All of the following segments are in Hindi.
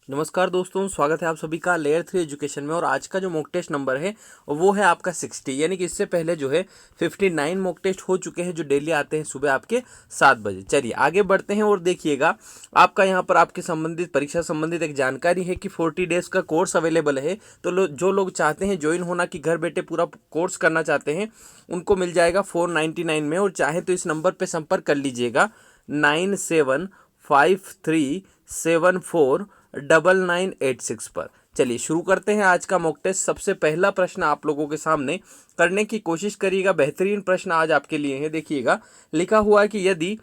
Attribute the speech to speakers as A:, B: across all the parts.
A: नमस्कार दोस्तों, स्वागत है आप सभी का लेयर 3 एजुकेशन में। और आज का जो मॉक टेस्ट नंबर है वो है आपका 60, यानी कि इससे पहले जो है 59 मॉक टेस्ट हो चुके हैं जो डेली आते हैं सुबह आपके 7 बजे। चलिए आगे बढ़ते हैं और देखिएगा, आपका यहाँ पर आपके संबंधित परीक्षा संबंधित एक जानकारी है कि 40 डेज का कोर्स अवेलेबल है। तो जो लोग चाहते हैं ज्वाइन होना, कि घर बैठे पूरा कोर्स करना चाहते हैं, उनको मिल जाएगा 499 में। और चाहे तो इस नंबर पर संपर्क कर लीजिएगा 9753749986 पर। चलिए शुरू करते हैं आज का मॉक टेस्ट। सबसे पहला प्रश्न आप लोगों के सामने करने की कोशिश करिएगा। बेहतरीन प्रश्न आज आपके लिए है। देखिएगा, लिखा हुआ है कि यदि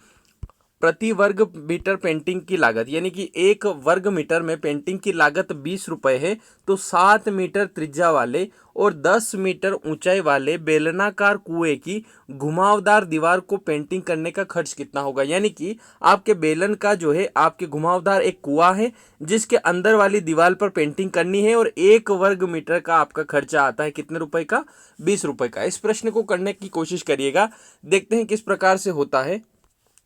A: प्रति वर्ग मीटर पेंटिंग की लागत, यानी कि 1 वर्ग मीटर में पेंटिंग की लागत 20 रुपए है, तो 7 मीटर त्रिज्या वाले और 10 मीटर ऊंचाई वाले बेलनाकार कुएं की घुमावदार दीवार को पेंटिंग करने का खर्च कितना होगा। यानी कि आपके बेलन का जो है आपके घुमावदार एक कुआं है जिसके अंदर वाली दीवार पर पेंटिंग करनी है, और 1 वर्ग मीटर का आपका खर्चा आता है कितने रुपए का? 20 रुपए का। इस प्रश्न को करने की कोशिश करिएगा, देखते हैं किस प्रकार से होता है।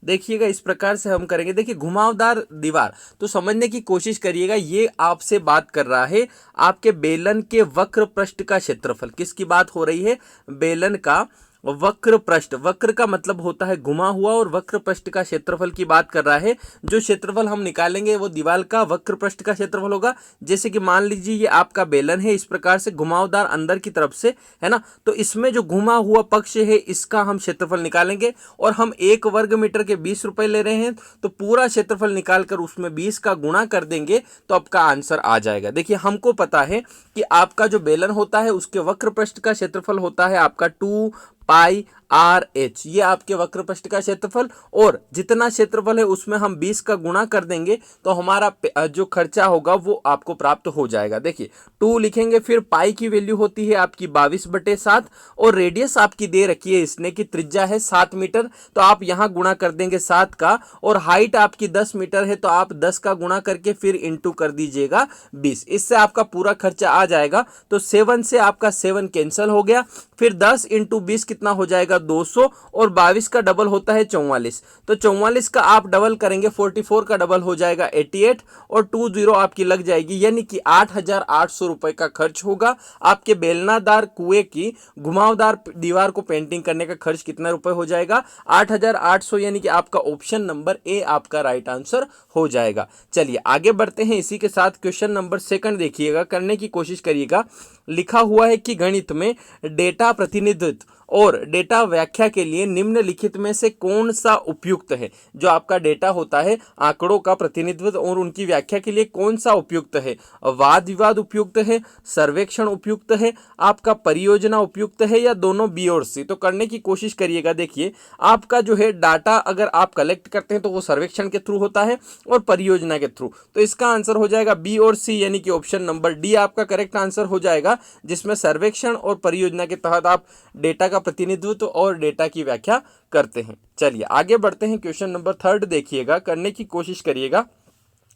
A: देखिएगा, इस प्रकार से हम करेंगे। देखिए, घुमावदार दीवार तो समझने की कोशिश करिएगा। ये आपसे बात कर रहा है आपके बेलन के वक्र पृष्ठ का क्षेत्रफल। किसकी बात हो रही है? बेलन का वक्र पृष्ठ। वक्र का मतलब होता है घुमा हुआ, और वक्र पृष्ठ का क्षेत्रफल की बात कर रहा है। जो क्षेत्रफल हम निकालेंगे वो दीवार का वक्र पृष्ठ का क्षेत्रफल होगा। जैसे कि मान लीजिए ये आपका बेलन है, इस प्रकार से घुमावदार अंदर की तरफ से है ना, तो इसमें जो घुमा हुआ पक्ष है इसका हम क्षेत्रफल निकालेंगे। और हम 1 वर्ग मीटर के 20 रुपए ले रहे हैं, तो पूरा क्षेत्रफल निकालकर उसमें 20 का गुणा कर देंगे तो आपका आंसर आ जाएगा। देखिए, हमको पता है कि आपका जो बेलन होता है उसके वक्र पृष्ठ का क्षेत्रफल होता है आपका 2πr/h। ये आपके वक्र पृष्ठ का क्षेत्रफल, और जितना क्षेत्रफल है उसमें हम 20 का गुणा कर देंगे तो हमारा जो खर्चा होगा वो आपको प्राप्त हो जाएगा। देखिए, 2 लिखेंगे, फिर पाई की वैल्यू होती है आपकी 22/7, और रेडियस आपकी दे रखी है इसने की त्रिज्या है 7 मीटर, तो आप यहां गुणा कर देंगे 7 का, और हाइट आपकी 10 मीटर है तो आप 10 का गुणा करके फिर इंटू कर दीजिएगा 20। इससे आपका पूरा खर्चा आ जाएगा। तो 7 से आपका 7 कैंसिल हो गया, फिर 10 इंटू 20 कितना हो जाएगा? 200, और 22 का डबल होता है 44, तो 44 का आप डबल करेंगे 44 का डबल हो जाएगा 88, और 20 आपकी लग जाएगी, यानी कि 8,800 रुपए का खर्च होगा। आपके बेलनादार कुएं की घुमावदार दीवार को पेंटिंग करने का खर्च कितना रुपए हो जाएगा? 8,800, यानी कि आपका ऑप्शन नंबर ए आपका राइट आंसर हो जाएगा। चलिए आगे बढ़ते हैं। इसी के साथ क्वेश्चन नंबर 2 देखिएगा, करने की कोशिश करिएगा। लिखा हुआ है कि गणित में डेटा प्रतिनिधित्व और डेटा व्याख्या के लिए निम्नलिखित में से कौन सा उपयुक्त है। जो आपका डेटा होता है, आंकड़ों का प्रतिनिधित्व और उनकी व्याख्या के लिए कौन सा उपयुक्त है? वाद विवाद उपयुक्त है, सर्वेक्षण उपयुक्त है, आपका परियोजना उपयुक्त है, या दोनों बी और सी? तो करने की कोशिश करिएगा। देखिए, आपका जो है डाटा अगर आप कलेक्ट करते हैं तो वो सर्वेक्षण के थ्रू होता है और परियोजना के थ्रू। तो इसका आंसर हो जाएगा बी और सी, यानी कि ऑप्शन नंबर डी आपका करेक्ट आंसर हो जाएगा, जिसमें सर्वेक्षण और परियोजना के तहत आप डेटा का प्रतिनिधित्व और डेटा की व्याख्या करते हैं। चलिए आगे बढ़ते हैं। क्वेश्चन नंबर 3 देखिएगा, करने की कोशिश करिएगा।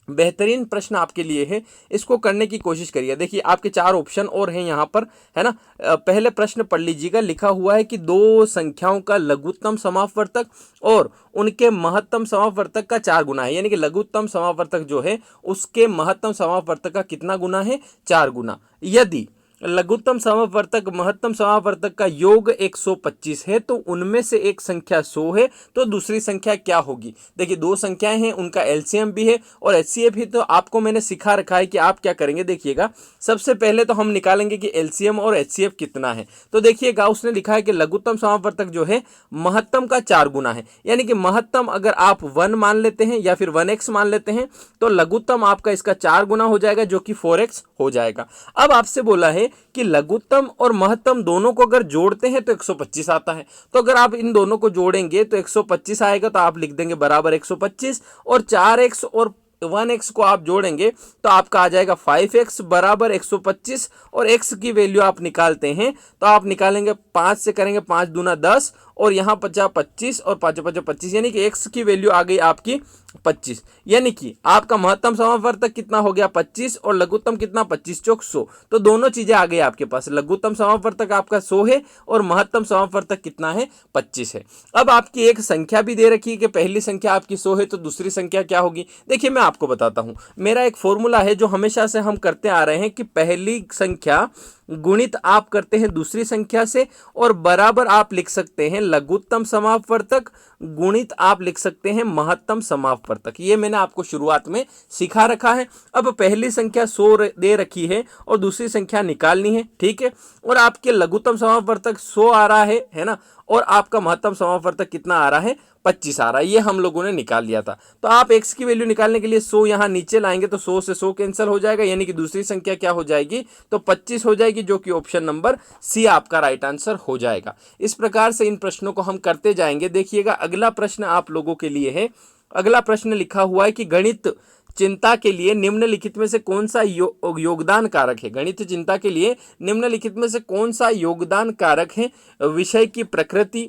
A: बेहतरीन प्रश्न आपके लिए है, इसको करने की कोशिश करिए। देखिए, आपके 4 ऑप्शन और हैं यहाँ पर, है ना। पहले प्रश्न पढ़ लीजिएगा। लिखा हुआ है कि 2 संख्याओं का लघुत्तम समापवर्तक और उनके महत्तम समापवर्तक का 4 गुना है। यानी कि लघुत्तम समापवर्तक जो है उसके महत्तम समापवर्तक का कितना गुना है? 4 गुना। यदि लघुत्तम समापवर्तक महत्तम समापवर्तक का योग 125 है, तो उनमें से एक संख्या 100 है, तो दूसरी संख्या क्या होगी? देखिए, 2 संख्याएं हैं, उनका एलसीएम भी है और एचसीएफ भी। तो आपको मैंने सिखा रखा है कि आप क्या करेंगे। देखिएगा, सबसे पहले तो हम निकालेंगे कि एलसीएम और एचसीएफ कितना है। तो देखिएगा, उसने लिखा है कि लघुत्तम समापवर्तक जो है महत्तम का 4 गुना है। यानी कि महत्तम अगर आप 1 मान लेते हैं या फिर 1x मान लेते हैं, तो लघुत्तम आपका इसका 4 गुना हो जाएगा, जो कि 4x हो जाएगा। अब आपसे बोला है कि लघुत्तम और महत्तम दोनों को अगर जोड़ते हैं तो 125 आता है। तो अगर आप इन दोनों को जोड़ेंगे तो 125 आएगा, तो आप लिख देंगे बराबर 125, और 4x और 1x को आप जोड़ेंगे तो आपका आ जाएगा 5x बराबर 125, और x की वैल्यू आप निकालते हैं तो आप निकालेंगे 5 से करेंगे 5 दूना 10, और यहाँ 50 25 और 5 5 25, यानी कि x की वैल्यू आ गई आपकी 25, यानी कि आपका महत्तम समापवर्तक कितना हो गया 25 और लघुत्तम कितना 25 चौक 100। तो दोनों चीजें आ गई आपके पास, लघुत्तम समापवर्तक आपका 100 है और महत्तम समापवर्तक कितना है 25 है। अब आपकी एक संख्या भी दे रखी है कि पहली संख्या आपकी 100 है तो दूसरी संख्या क्या होगी। देखिए मैं आपको बताता हूं, मेरा एक फॉर्मूला है जो हमेशा से हम करते आ रहे हैं कि पहली संख्या गुणित आप करते हैं दूसरी संख्या से और बराबर आप लिख सकते हैं लघुत्तम समापवर्तक गुणित आप लिख सकते हैं महत्तम समापवर्तक। ये मैंने आपको शुरुआत में सिखा रखा है। अब पहली संख्या 100 दे रखी है और दूसरी संख्या निकालनी है, ठीक है, और आपके लघुत्तम समापवर्तक 100 आ रहा है ना, और आपका महत्तम समापवर्तक कितना आ रहा है 25 आ रहा है, ये हम लोगों ने निकाल लिया था। तो आप x की वैल्यू निकालने के लिए 100 यहाँ नीचे लाएंगे तो 100 से 100 कैंसिल हो जाएगा, यानी कि दूसरी संख्या क्या हो जाएगी तो 25 हो जाएगी, जो कि ऑप्शन नंबर सी आपका राइट आंसर हो जाएगा। इस प्रकार से इन प्रश्नों को हम करते जाएंगे। देखिएगा अगला प्रश्न आप लोगों के लिए है। अगला प्रश्न लिखा हुआ है कि गणित चिंता के लिए निम्नलिखित में से कौन सा योगदान कारक है। गणित चिंता के लिए निम्नलिखित में से कौन सा योगदान कारक है। विषय की प्रकृति,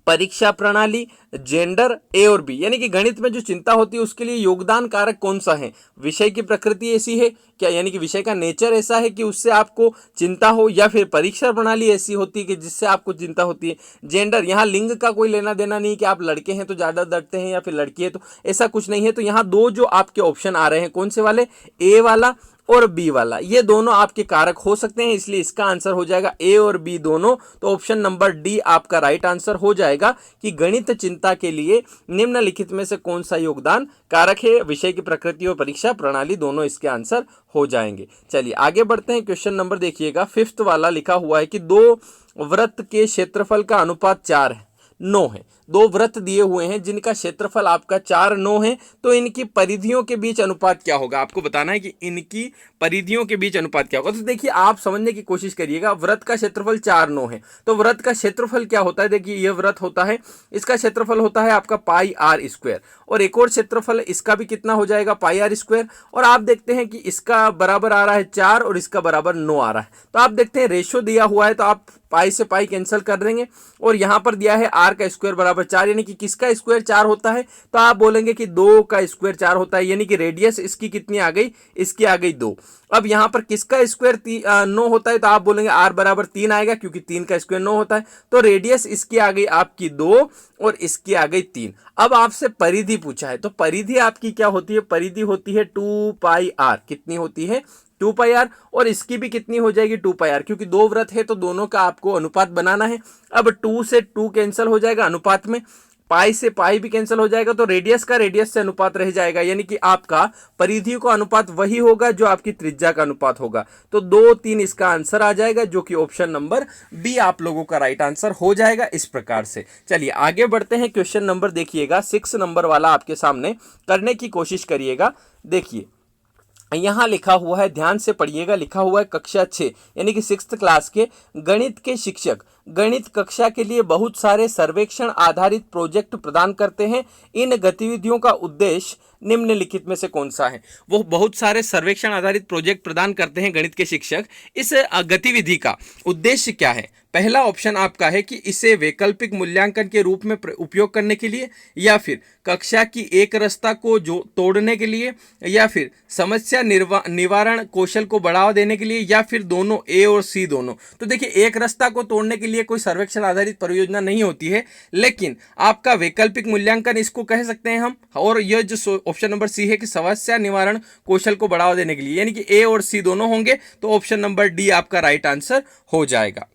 A: परीक्षा प्रणाली, जेंडर, ए और बी, यानी कि गणित में जो चिंता होती है उसके लिए योगदान कारक कौन सा है। विषय की प्रकृति ऐसी है क्या, यानी कि विषय का नेचर ऐसा है कि उससे आपको चिंता हो, या फिर परीक्षा प्रणाली ऐसी होती है कि जिससे आपको चिंता होती है। जेंडर, यहाँ लिंग का कोई लेना देना नहीं कि आप लड़के हैं तो ज़्यादा डरते हैं या फिर लड़की है तो, ऐसा कुछ नहीं है। तो यहाँ दो जो आपके ऑप्शन आ रहे हैं कौन से वाले, ए वाला और बी वाला, ये दोनों आपके कारक हो सकते हैं, इसलिए इसका आंसर हो जाएगा ए और बी दोनों। तो ऑप्शन नंबर डी आपका राइट आंसर हो जाएगा कि गणित चिंता के लिए निम्नलिखित में से कौन सा योगदान कारक है। विषय की प्रकृति और परीक्षा प्रणाली दोनों इसके आंसर हो जाएंगे। चलिए आगे बढ़ते हैं। क्वेश्चन नंबर देखिएगा 5th वाला लिखा हुआ है कि दो वृत्त के क्षेत्रफल का अनुपात 4 है 9 है। दो वृत्त दिए हुए हैं जिनका क्षेत्रफल आपका 4 9 है, तो इनकी परिधियों के बीच अनुपात क्या होगा। आपको बताना है कि इनकी परिधियों के बीच अनुपात क्या होगा। तो देखिए आप समझने की कोशिश करिएगा, वृत्त का क्षेत्रफल 4 9 है तो वृत्त का क्षेत्रफल क्या होता है। देखिए यह वृत्त होता है, इसका क्षेत्रफल होता है आपका पाई आर स्क्वायर, और एक और क्षेत्रफल इसका भी कितना हो जाएगा पाई आर स्क्वायर। और आप देखते हैं कि इसका बराबर आ रहा है 4 और इसका बराबर 9 आ रहा है। तो आप देखते हैं रेशो दिया हुआ है तो आप पाई से पाई कैंसिल कर देंगे, और यहां पर दिया है आर का स्क्वायर बराबर 4, यानी कि किसका स्क्वायर 4 होता है, तो आप बोलेंगे कि 2 का स्क्वायर 4 होता है, यानी कि रेडियस इसकी कितनी आ गई, इसकी आ गई 2। अब यहां पर किसका स्क्वायर 9 होता है, तो आप बोलेंगे आर बराबर 3 आएगा, क्योंकि 3 का स्क्वायर 9 होता है। तो रेडियस इसकी आ गई आपकी 2 और इसकी आ गई 3। अब आपसे परिधि पूछा है, तो परिधि आपकी क्या होती है, परिधि होती है 2 पाई आर। कितनी होती है 2 पाई आर, और इसकी भी कितनी हो जाएगी 2 पाई आर, क्योंकि दो वृत्त है तो दोनों का आपको अनुपात बनाना है। अब 2 से 2 कैंसिल हो जाएगा अनुपात में, पाई से पाई भी कैंसिल हो जाएगा, तो रेडियस का रेडियस से अनुपात रह जाएगा, यानी कि आपका परिधि का अनुपात वही होगा जो आपकी त्रिज्या का अनुपात होगा। तो 2 3 इसका आंसर आ जाएगा, जो कि ऑप्शन नंबर बी आप लोगों का राइट आंसर हो जाएगा। इस प्रकार से चलिए आगे बढ़ते हैं। क्वेश्चन नंबर देखिएगा 6 नंबर वाला आपके सामने करने की कोशिश करिएगा। देखिए यहां लिखा हुआ है, ध्यान से पढ़िएगा, लिखा हुआ है कक्षा 6 यानी कि 6th क्लास के गणित के शिक्षक गणित कक्षा के लिए बहुत सारे सर्वेक्षण आधारित प्रोजेक्ट प्रदान करते हैं। इन गतिविधियों का उद्देश्य निम्नलिखित में से कौन सा है। वो बहुत सारे सर्वेक्षण आधारित प्रोजेक्ट प्रदान करते हैं गणित के शिक्षक। इस गतिविधि का उद्देश्य क्या है। पहला ऑप्शन आपका है कि इसे वैकल्पिक मूल्यांकन के रूप में उपयोग करने के लिए, या फिर कक्षा की एक रस्ता को जो तोड़ने के लिए, या फिर समस्या निवारण कौशल को बढ़ावा देने के लिए, या फिर दोनों, ए और सी दोनों। तो देखिए एक रास्ता को तोड़ने के लिए कोई सर्वेक्षण आधारित परियोजना नहीं होती है, लेकिन आपका वैकल्पिक मूल्यांकन इसको कह सकते हैं हम। और यह जो ऑप्शन नंबर सी है कि समस्या निवारण कौशल को बढ़ावा देने के लिए, यानी कि ए और सी दोनों होंगे, तो ऑप्शन नंबर डी आपका राइट आंसर हो जाएगा।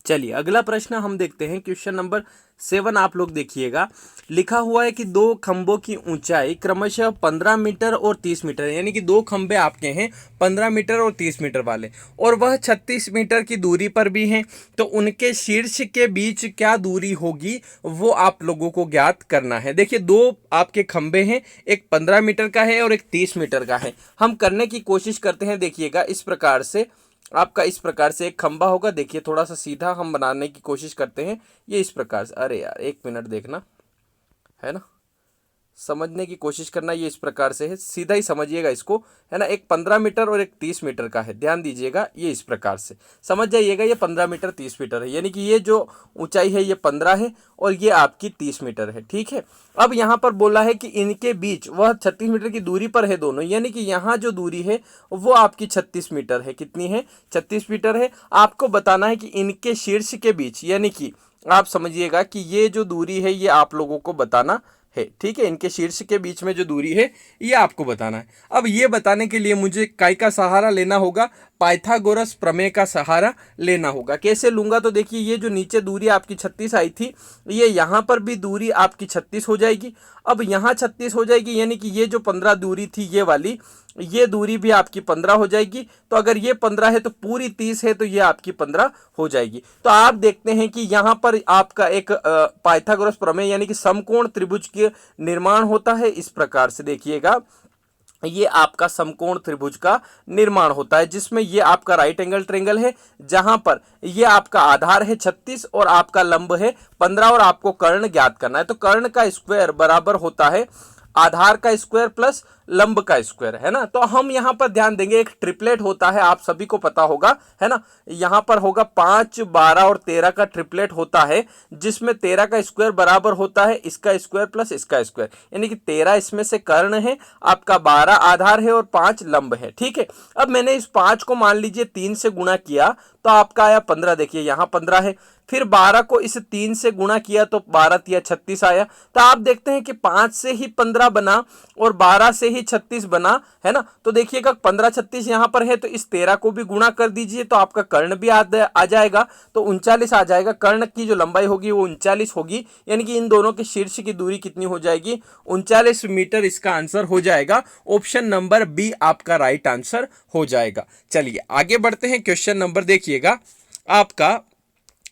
A: चलिए अगला प्रश्न हम देखते हैं। क्वेश्चन नंबर 7 आप लोग देखिएगा, लिखा हुआ है कि दो खंभों की ऊंचाई क्रमशः 15 मीटर और 30 मीटर, यानी कि दो खंभे आपके हैं 15 मीटर और 30 मीटर वाले, और वह 36 मीटर की दूरी पर भी हैं। तो उनके शीर्ष के बीच क्या दूरी होगी वो आप लोगों को ज्ञात करना है। देखिए दो आपके खंभे हैं, एक 15 मीटर का है और एक 30 मीटर का है। हम करने की कोशिश करते हैं। देखिएगा इस प्रकार से आपका इस प्रकार से एक खंभा होगा। देखिए थोड़ा सा सीधा हम बनाने की कोशिश करते हैं। ये इस प्रकार से, अरे यार एक मिनट देखना, है ना, समझने की कोशिश करना, ये इस प्रकार से है, सीधा ही समझिएगा इसको, है ना। एक 15 मीटर और एक 30 मीटर का है, ध्यान दीजिएगा, ये इस प्रकार से समझ जाइएगा। ये 15 मीटर 30 मीटर है, यानी कि ये जो ऊंचाई है ये 15 है और ये आपकी 30 मीटर है, ठीक है। अब यहाँ पर बोला है कि इनके बीच वह 36 मीटर की दूरी पर है दोनों, यानी कि यहाँ जो दूरी है वो आपकी 36 मीटर है। कितनी है? 36 मीटर है। आपको बताना है कि इनके शीर्ष के बीच, यानी कि आप समझिएगा कि ये जो दूरी है ये आप लोगों को बताना है, ठीक है। इनके शीर्ष के बीच में जो दूरी है ये आपको बताना है। अब ये बताने के लिए मुझे काय का सहारा लेना होगा? पाइथागोरस प्रमेय का सहारा लेना होगा। कैसे लूंगा? तो देखिए, ये जो नीचे दूरी आपकी 36 आई थी, ये यहाँ पर भी दूरी आपकी 36 हो जाएगी। अब यहाँ 36 हो जाएगी, यानी कि ये जो 15 दूरी थी ये वाली, ये दूरी भी आपकी 15 हो जाएगी। तो अगर ये 15 है तो पूरी 30 है, तो ये आपकी 15 हो जाएगी। तो आप देखते हैं कि यहाँ पर आपका एक पाइथागोरस प्रमेय यानी कि समकोण त्रिभुज के निर्माण होता है। इस प्रकार से देखिएगा, ये आपका समकोण त्रिभुज का निर्माण होता है, जिसमें ये आपका राइट एंगल ट्रायंगल है, जहां पर ये आपका आधार है 36 और आपका लंब है 15 और आपको कर्ण ज्ञात करना है। तो कर्ण का स्क्वायर बराबर होता है आधार का स्क्वायर प्लस लंब का स्क्वायर, है ना। तो हम यहाँ पर ध्यान देंगे, एक ट्रिपलेट होता है, आप सभी को पता होगा, है ना। यहाँ पर होगा 5, 12 और 13 का ट्रिपलेट होता है, जिसमें 13 का स्क्वायर बराबर होता है इसका स्क्वायर प्लस इसका स्क्वायर, यानी कि 13 इसमें से कर्ण है, आपका 12 आधार है और 5 लंब है, ठीक है। अब मैंने इस 5 को मान लीजिए 3 से गुणा किया तो आपका आया 15। देखिए यहाँ 15 है, फिर 12 को इस 3 से गुणा किया तो 12 या 36 आया। तो आप देखते हैं कि 5 से ही 15 बना और 12 से ही 36 बना, है ना। तो देखिएगा 15 36 यहाँ पर है, तो इस 13 को भी गुणा कर दीजिए तो आपका कर्ण भी आ जाएगा, तो 39 आ जाएगा। कर्ण की जो लंबाई होगी वो 39 होगी, यानी कि इन दोनों के शीर्ष की दूरी कितनी हो जाएगी? 39 मीटर इसका आंसर हो जाएगा। ऑप्शन नंबर बी आपका राइट आंसर हो जाएगा। चलिए आगे बढ़ते हैं। क्वेश्चन नंबर देखिएगा आपका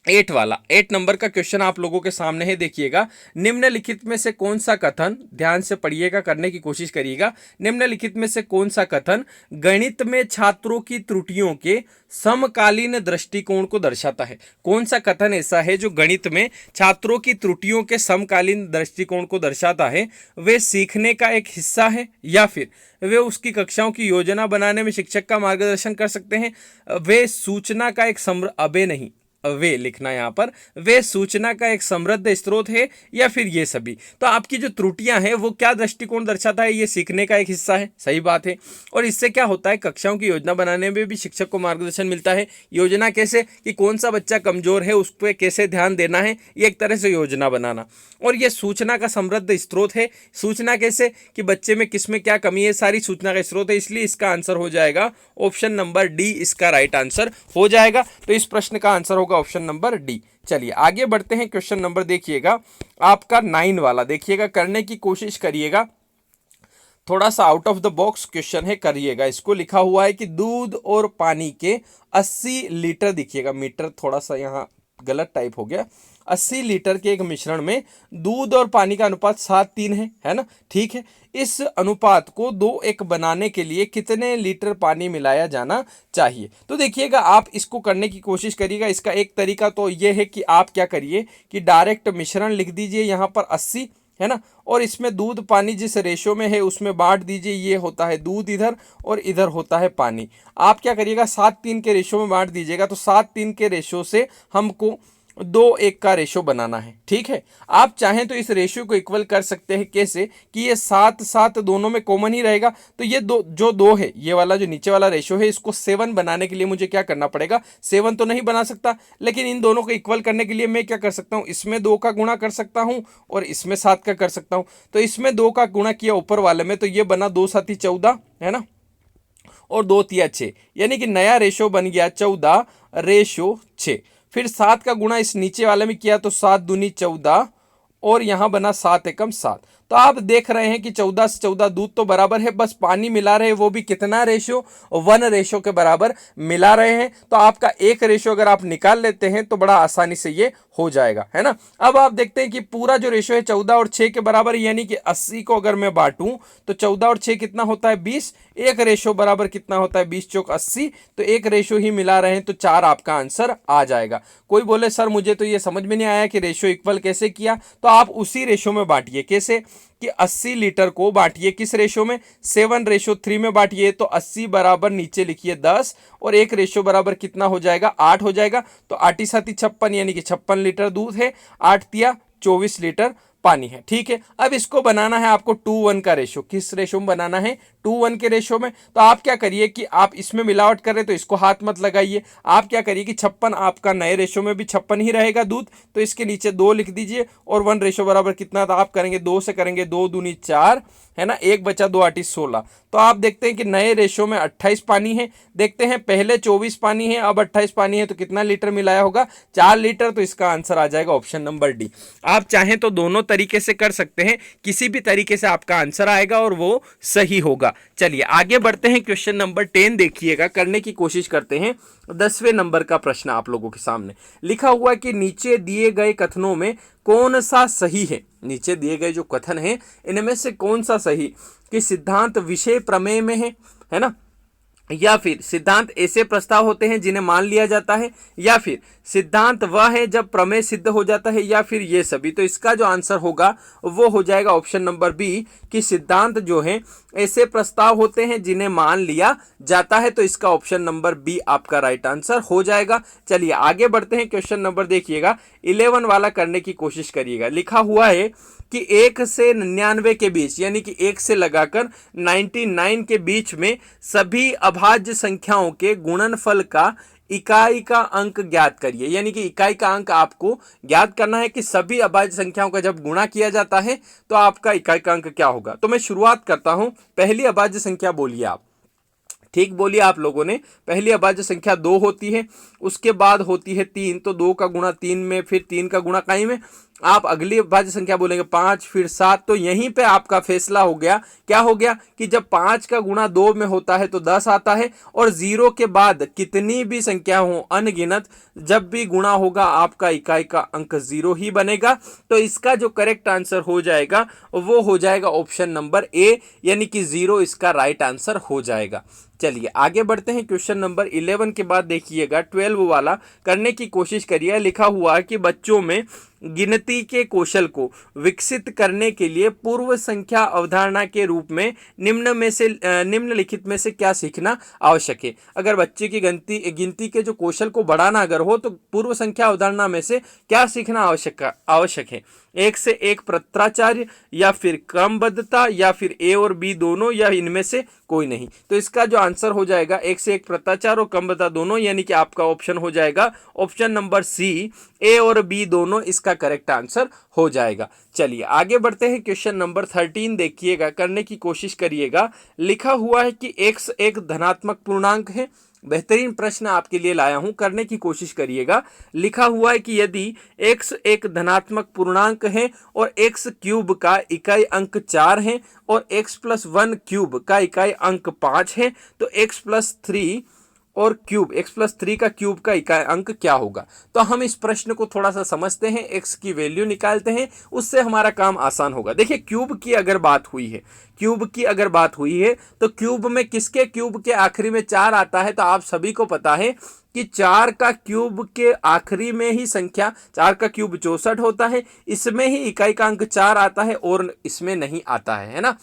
A: 8 वाला, 8 नंबर का क्वेश्चन आप लोगों के सामने है। देखिएगा, निम्नलिखित में से कौन सा कथन, ध्यान से पढ़िएगा, करने की कोशिश करिएगा, निम्नलिखित में से कौन सा कथन गणित में छात्रों की त्रुटियों के समकालीन दृष्टिकोण को दर्शाता है? कौन सा कथन ऐसा है जो गणित में छात्रों की त्रुटियों के समकालीन दृष्टिकोण को दर्शाता है? वे सीखने का एक हिस्सा है, या फिर वे उसकी कक्षाओं की योजना बनाने में शिक्षक का मार्गदर्शन कर सकते हैं, वे सूचना का एक अबे नहीं, वे लिखना यहाँ पर, वे सूचना का एक समृद्ध स्रोत है, या फिर ये सभी। तो आपकी जो त्रुटियां हैं वो क्या दृष्टिकोण दर्शाता है? ये सीखने का एक हिस्सा है, सही बात है। और इससे क्या होता है? कक्षाओं की योजना बनाने में भी शिक्षक को मार्गदर्शन मिलता है। योजना कैसे? कि कौन सा बच्चा कमजोर है, उस पर कैसे ध्यान देना है, ये एक तरह से योजना बनाना। और ये सूचना का समृद्ध स्रोत है। सूचना कैसे? कि बच्चे में किस में क्या कमी है, सारी सूचना का स्रोत है, इसलिए इसका आंसर हो जाएगा ऑप्शन नंबर डी, इसका राइट आंसर हो जाएगा। तो इस प्रश्न का आंसर होगा ऑप्शन नंबर डी। चलिए आगे बढ़ते हैं। क्वेश्चन नंबर देखिएगा आपका 9 वाला, देखिएगा, करने की कोशिश करिएगा, थोड़ा सा out of the box question है, करिएगा इसको। लिखा हुआ है कि दूध और पानी के 80 लीटर, देखिएगा मीटर थोड़ा सा यहाँ गलत टाइप हो गया, 80 लीटर के एक मिश्रण में दूध और पानी का अनुपात 7:3 है ना, ठीक है। इस अनुपात को 2:1 बनाने के लिए कितने लीटर पानी मिलाया जाना चाहिए? तो देखिएगा, आप इसको करने की कोशिश करिएगा। इसका एक तरीका तो ये है कि आप क्या करिए कि डायरेक्ट मिश्रण लिख दीजिए यहाँ पर 80, है ना, और इसमें दूध पानी जिस रेशो में है उसमें बांट दीजिए। ये होता है दूध इधर और इधर होता है पानी। आप क्या करिएगा, 7:3 के रेशो में बांट दीजिएगा। तो 7:3 के रेशो से हमको 2:1 का रेशो बनाना है, ठीक है। आप चाहें तो इस रेशो को इक्वल कर सकते हैं। कैसे? कि ये 7 दोनों में कॉमन ही रहेगा, तो ये जो 2 है, ये वाला जो नीचे वाला रेशो है, इसको 7 बनाने के लिए मुझे क्या करना पड़ेगा? 7 तो नहीं बना सकता, लेकिन इन दोनों को इक्वल करने के लिए मैं क्या कर सकता हूँ? इसमें 2 का गुणा कर सकता हूँ और इसमें 7 का कर सकता हूँ। तो इसमें 2 का गुणा किया ऊपर वाले में, तो ये बना 2 7 14, है ना, और 2 3 6, यानी कि नया रेशो बन गया 14:6। फिर 7 का गुणा इस नीचे वाले में किया तो 7 दूनी 14 और यहाँ बना 7 एकम 7। तो आप देख रहे हैं कि 14 से 14 दूध तो बराबर है, बस पानी मिला रहे हैं, वो भी कितना रेशो? 1 रेशो के बराबर मिला रहे हैं। तो आपका एक रेशो अगर आप निकाल लेते हैं तो बड़ा आसानी से ये हो जाएगा, है ना। अब आप देखते हैं कि पूरा जो रेशो है 14 और 6 के बराबर, यानी कि 80 को अगर मैं बांटूं तो 14 और 6 कितना होता है? 20। एक रेशो बराबर कितना होता है? 20 चौक 80। तो एक रेशो ही मिला रहे हैं, तो 4 आपका आंसर आ जाएगा। कोई बोले सर मुझे तो ये समझ में नहीं आया कि रेशो इक्वल कैसे किया, तो आप उसी रेशो में बांटिए। कैसे? कि 80 लीटर को बांटिए किस रेशो में, 7:3 में बांटिए। तो 80 बराबर नीचे लिखिए 10 और 1 रेशो बराबर कितना हो जाएगा, 8 हो जाएगा। तो 8 साथी 56 यानी कि 56 लीटर दूध है, 8 तिया 24 लीटर पानी है। ठीक है, अब इसको बनाना है आपको 2:1 का रेशो। किस रेशो में बनाना है, 2:1 के रेशो में। तो आप क्या करिए कि आप इसमें मिलावट कर रहे तो इसको हाथ मत लगाइए। आप क्या करिए कि 56 आपका नए रेशो में भी 56 ही रहेगा दूध, तो इसके नीचे 2 लिख दीजिए और 1 रेशो बराबर कितना था, आप करेंगे 2 से करेंगे 2 दूनी 4 है ना, 1 बचा 2 8 16। तो आप देखते हैं कि नए रेशो में 28 पानी है। देखते हैं पहले 24 पानी है, अब 28 पानी है, तो कितना लीटर मिलाया होगा, 4 लीटर। तो इसका आंसर आ जाएगा ऑप्शन नंबर डी। आप चाहें तो दोनों तरीके से कर सकते हैं, किसी भी तरीके से आपका आंसर आएगा और वो सही होगा। चलिए आगे बढ़ते हैं, क्वेश्चन नंबर 10 देखिएगा, करने की कोशिश करते हैं। 10वें नंबर का प्रश्न आप लोगों के सामने लिखा हुआ है कि नीचे दिए गए कथनों में कौन सा सही है। नीचे दिए गए जो कथन है इनमें से कौन सा सही, कि सिद्धांत विषय प्रमेय में है ना, या फिर सिद्धांत ऐसे प्रस्ताव होते हैं जिन्हें मान लिया जाता है, या फिर सिद्धांत वह है जब प्रमेय सिद्ध हो जाता है, या फिर ये सभी। तो इसका जो आंसर होगा वो हो जाएगा ऑप्शन नंबर बी, कि सिद्धांत जो है ऐसे प्रस्ताव होते हैं जिन्हें मान लिया जाता है। तो इसका ऑप्शन नंबर बी आपका राइट आंसर हो जाएगा। चलिए आगे बढ़ते हैं, क्वेश्चन नंबर देखिएगा 11 वाला करने की कोशिश करिएगा। लिखा हुआ है कि 1 से 99 के बीच, यानी कि 1 से लगाकर 99 के बीच में सभी अभाज्य संख्याओं के गुणनफल का इकाई का अंक ज्ञात करिए। यानी कि इकाई का अंक आपको ज्ञात करना है कि सभी अभाज्य संख्याओं का जब गुणा किया जाता है तो आपका इकाई का अंक क्या होगा। तो मैं शुरुआत करता हूं, पहली अभाज्य संख्या बोलिए आप। ठीक बोलिए आप लोगों ने, पहली अभाज्य संख्या 2 होती है, उसके बाद होती है 3, तो 2 का गुणा 3 में, फिर 3 का गुणा काई में। आप अगली अभाज्य संख्या बोलेंगे 5, फिर 7। तो यहीं पे आपका फैसला हो गया, क्या हो गया कि जब 5 का गुणा 2 में होता है तो 10 आता है, और 0 के बाद कितनी भी संख्या हो अनगिनत, जब भी गुणा होगा आपका इकाई का अंक 0 ही बनेगा। तो इसका जो करेक्ट आंसर हो जाएगा वो हो जाएगा ऑप्शन नंबर ए, यानी कि 0 इसका राइट आंसर हो जाएगा। चलिए आगे बढ़ते हैं, क्वेश्चन नंबर 11 के बाद देखिएगा 12 वाला करने की कोशिश करिए। लिखा हुआ है कि बच्चों में गिनती के कौशल को विकसित करने के लिए पूर्व संख्या अवधारणा के रूप में निम्नलिखित में से क्या सीखना आवश्यक है। अगर बच्चे की गिनती के जो कौशल को बढ़ाना अगर हो तो पूर्व संख्या अवधारणा में से क्या सीखना आवश्यक है। 1 से 1 पत्राचार्य, या फिर क्रमबद्धता, या फिर ए और बी दोनों, या इनमें से कोई नहीं। तो इसका जो आंसर हो जाएगा 1 से 1 पत्राचार और क्रमबद्धता दोनों, यानी कि आपका ऑप्शन हो जाएगा ऑप्शन नंबर सी, ए और बी दोनों इसका करेक्ट आंसर हो जाएगा। चलिए आगे बढ़ते हैं, क्वेश्चन नंबर 13 देखिएगा, करने की कोशिश करिएगा। लिखा हुआ है कि x एक धनात्मक पूर्णांक है। बेहतरीन प्रश्न आपके लिए लाया हूं, करने की कोशिश करिएगा। लिखा हुआ है कि यदि x एक धनात्मक पूर्णांक है और x क्यूब का इकाई अंक 4 है और x+1 क्यूब का इकाई अंक 5 है, तो x+3 और क्यूब x+3 का क्यूब का इकाई अंक क्या होगा। तो हम इस प्रश्न को थोड़ा सा समझते हैं, x की वैल्यू निकालते हैं, उससे हमारा काम आसान होगा। देखिए क्यूब की अगर बात हुई है, तो क्यूब में किसके क्यूब के आखिरी में 4 आता है। तो आप सभी को पता है कि 4 का क्यूब के आखिरी में ही संख्या, 4 का क्यूब 64 होता है, इसमें ही इकाई का अंक 4 आता है और इसमें नहीं आता है ना।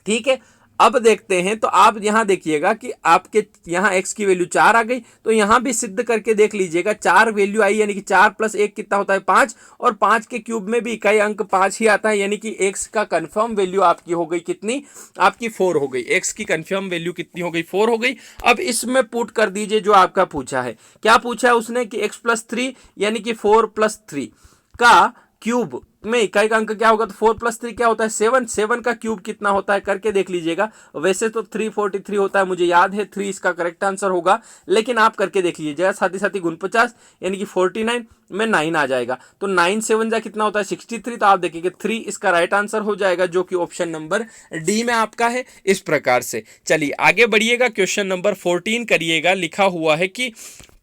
A: ठीक है, अब देखते हैं, तो आप यहां देखिएगा कि आपके यहां x की वैल्यू 4 आ गई, तो यहां भी सिद्ध करके देख लीजिएगा 4 वैल्यू आई, यानी कि 4 + 1 कितना होता है 5, और 5 के क्यूब में भी इकाई अंक 5 ही आता है, यानी कि x का कंफर्म वैल्यू आपकी हो गई कितनी, आपकी 4 हो गई। x की कंफर्म वैल्यू कितनी हो गई, 4 हो गई। अब इसमें पुट कर दीजिए जो आपका पूछा है। क्या पूछा है उसने कि x+3 यानी कि 4+3 का क्यूब में इकाई का अंक क्या होगा। तो 4+3 क्या होता है 7, 7 का क्यूब कितना होता है करके देख लीजिएगा। वैसे तो 343 होता है, मुझे याद है 3 इसका करेक्ट आंसर होगा, लेकिन आप करके देख लीजिएगा। साथ ही साथ ही 49 यानी कि 49 में 9 आ जाएगा, तो 9 7 जा कितना होता है 63। तो आप देखिएगा 3 इसका राइट आंसर हो जाएगा, जो कि ऑप्शन नंबर डी में आपका है। इस प्रकार से चलिए आगे बढ़िएगा, क्वेश्चन नंबर 14 करिएगा। लिखा हुआ है कि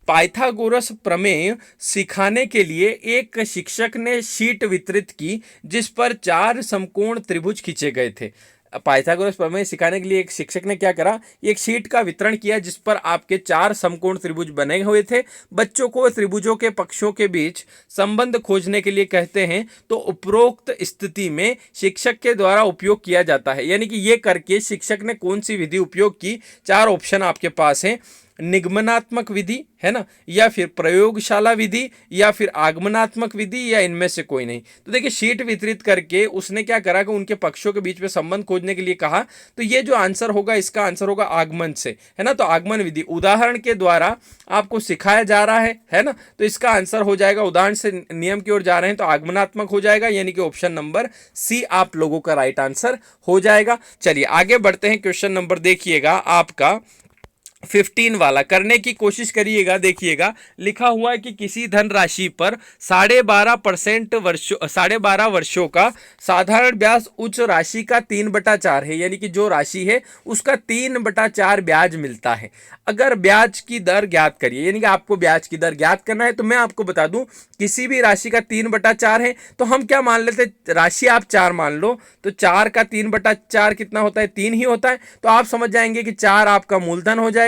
A: पाइथागोरस प्रमेय सिखाने के लिए एक शिक्षक ने शीट वितरित की जिस पर 4 समकोण त्रिभुज खींचे गए थे। पाइथागोरस प्रमेय सिखाने के लिए एक शिक्षक ने क्या करा, एक शीट का वितरण किया जिस पर आपके 4 समकोण त्रिभुज बने हुए थे। बच्चों को त्रिभुजों के पक्षों के बीच संबंध खोजने के लिए कहते हैं, तो उपरोक्त स्थिति में शिक्षक के द्वारा उपयोग किया जाता है। यानी कि ये करके शिक्षक ने कौन सी विधि उपयोग की, 4 ऑप्शन आपके पास हैं, निगमनात्मक विधि है ना, या फिर प्रयोगशाला विधि, या फिर आगमनात्मक विधि, या इनमें से कोई नहीं। तो देखिए शीट वितरित करके उसने क्या करा कि उनके पक्षों के बीच में संबंध खोजने के लिए कहा। तो ये जो आंसर होगा इसका आंसर होगा आगमन से, है ना। तो आगमन विधि उदाहरण के द्वारा आपको सिखाया जा रहा है ना। तो इसका आंसर हो जाएगा, उदाहरण से नियम की ओर जा रहे हैं तो आगमनात्मक हो जाएगा, यानी कि ऑप्शन नंबर सी आप लोगों का राइट आंसर हो जाएगा। चलिए आगे बढ़ते हैं। क्वेश्चन नंबर देखिएगा आपका 15 वाला, करने की कोशिश करिएगा। देखिएगा लिखा हुआ है कि किसी धनराशि पर 12.5 वर्षों का साधारण ब्याज उच्च राशि का 3/4 है, यानी कि जो राशि है उसका 3/4 ब्याज मिलता है। अगर ब्याज की दर ज्ञात करिए, यानी कि आपको ब्याज की दर ज्ञात करना है। तो मैं आपको बता दूं, किसी भी राशि का 3/4 है तो हम क्या मान लेते, राशि आप 4 मान लो, तो 4 का 3/4 कितना होता है, 3 ही होता है। तो आप समझ जाएंगे कि 4 आपका मूलधन हो जाएगा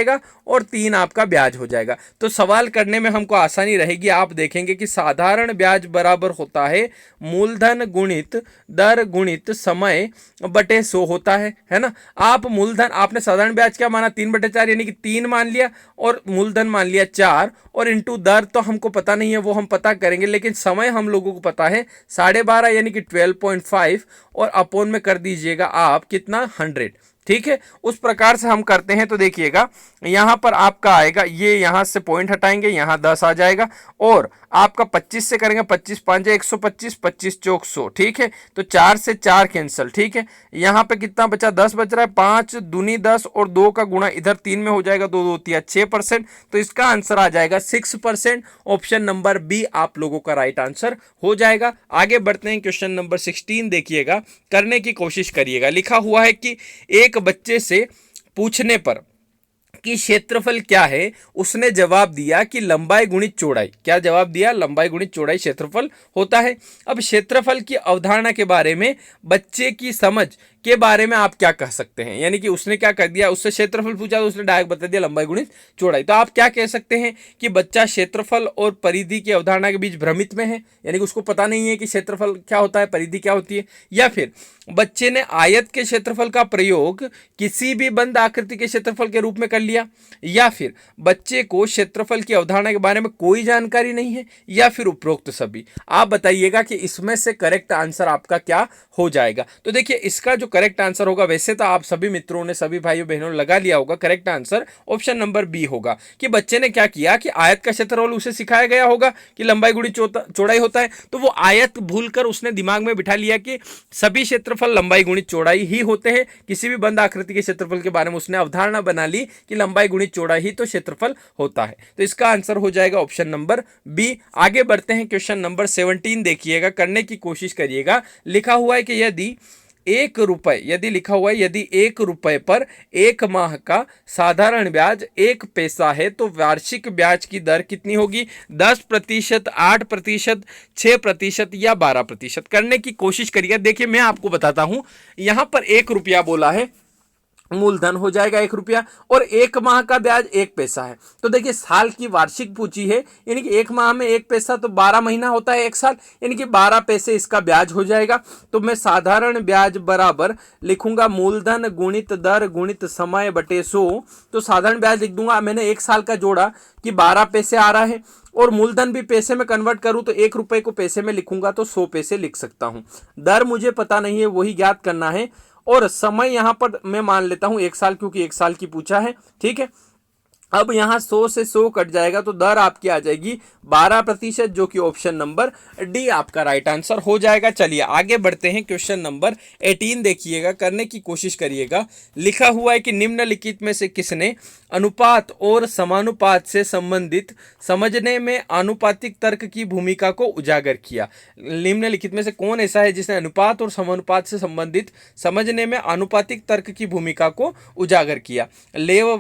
A: और 3 आपका ब्याज हो जाएगा। तो सवाल करने में हमको आसानी रहेगी। आप देखेंगे कि साधारण ब्याज बराबर होता है मूलधन गुणित दर गुणित समय बटे 100 होता है ना। आप मूलधन, आपने साधारण ब्याज क्या माना, 3/4, यानी कि 3 मान लिया, और मूलधन मान लिया 4, और इंटू दर तो हमको पता नहीं है, वो हम पता करेंगे। लेकिन समय हम लोगों को पता है 12.5 यानी कि 12.5, और अपोन में कर दीजिएगा आप कितना, 100। ठीक है, उस प्रकार से हम करते हैं। तो देखिएगा यहां पर आपका आएगा, ये यहां से पॉइंट हटाएंगे, यहां 10 आ जाएगा, और आपका 25 से करेंगे, 25 5 125, 25 चौक 100। ठीक है, तो 4 से 4 कैंसिल। ठीक है, यहां पे कितना बचा, 10 बच रहा है, 5 दूनी 10 और 2 का गुणा इधर 3 में हो जाएगा, 2 2 3 6%। तो इसका आंसर आ जाएगा 6%। ऑप्शन नंबर बी आप लोगों का राइट आंसर हो जाएगा। आगे बढ़ते हैं, क्वेश्चन नंबर 16 देखिएगा, करने की कोशिश करिएगा। लिखा हुआ है कि एक बच्चे से पूछने पर कि क्षेत्रफल क्या है, उसने जवाब दिया कि लंबाई गुणित चौड़ाई। क्या जवाब दिया, लंबाई गुणित चौड़ाई क्षेत्रफल होता है। अब क्षेत्रफल की अवधारणा के बारे में, बच्चे की समझ के बारे में आप क्या कह सकते हैं, यानी कि उसने क्या कर दिया, उससे क्षेत्रफल पूछा तो उसने डायरेक्ट बता दिया लंबाई गुणित चौड़ाई। तो आप क्या कह सकते हैं कि बच्चा क्षेत्रफल और परिधि की अवधारणा के बीच भ्रमित में है, यानी कि उसको पता नहीं है कि क्षेत्रफल क्या होता है, परिधि क्या होती है। या फिर बच्चे ने आयत के क्षेत्रफल का प्रयोग किसी भी बंद आकृति के क्षेत्रफल के रूप में कर लिया, या फिर बच्चे को क्षेत्रफल की अवधारणा के बारे में कोई जानकारी नहीं है, या फिर उपरोक्त सभी। आप बताइएगा कि इसमें से करेक्ट आंसर आपका क्या हो जाएगा। तो देखिए इसका जो करेक्ट आंसर होगा, वैसे तो आप सभी मित्रों ने, सभी भाइयों बहनों ने लगा लिया होगा, correct answer option number B होगा कि बच्चे ने क्या किया कि आयत का क्षेत्रफल उसे सिखाया गया होगा कि लंबाई गुणित चौड़ाई होता है, तो वो आयत भूलकर उसने दिमाग में बिठा लिया कि सभी क्षेत्रफल लंबाई गुणित चौड़ाई ही होते हैं। किसी भी बंद आकृति के क्षेत्रफल के बारे में उसने अवधारणा बना ली कि लंबाई गुणित चौड़ाई ही तो क्षेत्रफल होता है। तो इसका आंसर हो जाएगा ऑप्शन नंबर बी। आगे बढ़ते हैं, क्वेश्चन नंबर 17 देखिएगा, करने की कोशिश करिएगा। लिखा हुआ है कि यदि 1 रुपए, यदि लिखा हुआ है यदि 1 रुपए पर 1 माह का साधारण ब्याज 1 पैसा है तो वार्षिक ब्याज की दर कितनी होगी, 10%, 8%, 6% या 12%। करने की कोशिश करिएगा। देखिए मैं आपको बताता हूं, यहां पर 1 रुपया बोला है, मूलधन हो जाएगा 1 रुपया, और 1 माह का ब्याज 1 पैसा है। तो देखिए साल की वार्षिक पूंजी है, यानी कि 1 माह में 1 पैसा, तो 12 महीना होता है 1 साल, यानी कि 12 पैसे इसका ब्याज हो जाएगा। तो मैं साधारण ब्याज बराबर लिखूंगा मूलधन गुणित दर गुणित समय बटे 100। तो साधारण ब्याज लिख दूंगा, मैंने 1 साल का जोड़ा कि 12 पैसे आ रहा है, और मूलधन भी पैसे में कन्वर्ट करूं तो 1 रुपए को पैसे में लिखूंगा तो 100 पैसे लिख सकता हूं। दर मुझे पता नहीं है, वही ज्ञात करना है, और समय यहां पर मैं मान लेता हूं 1 साल, क्योंकि 1 साल की पूछा है। ठीक है, अब यहां 100 से 100 कट जाएगा तो दर आपकी आ जाएगी 12%, जो कि ऑप्शन नंबर डी आपका राइट आंसर हो जाएगा। चलिए आगे बढ़ते हैं, क्वेश्चन नंबर 18 देखिएगा, करने की कोशिश करिएगा। लिखा हुआ है कि निम्नलिखित में से किसने अनुपात और समानुपात से संबंधित समझने में आनुपातिक तर्क की भूमिका को उजागर किया। निम्नलिखित में से कौन ऐसा है जिसने अनुपात और समानुपात से संबंधित समझने में आनुपातिक तर्क की भूमिका को उजागर किया। लेव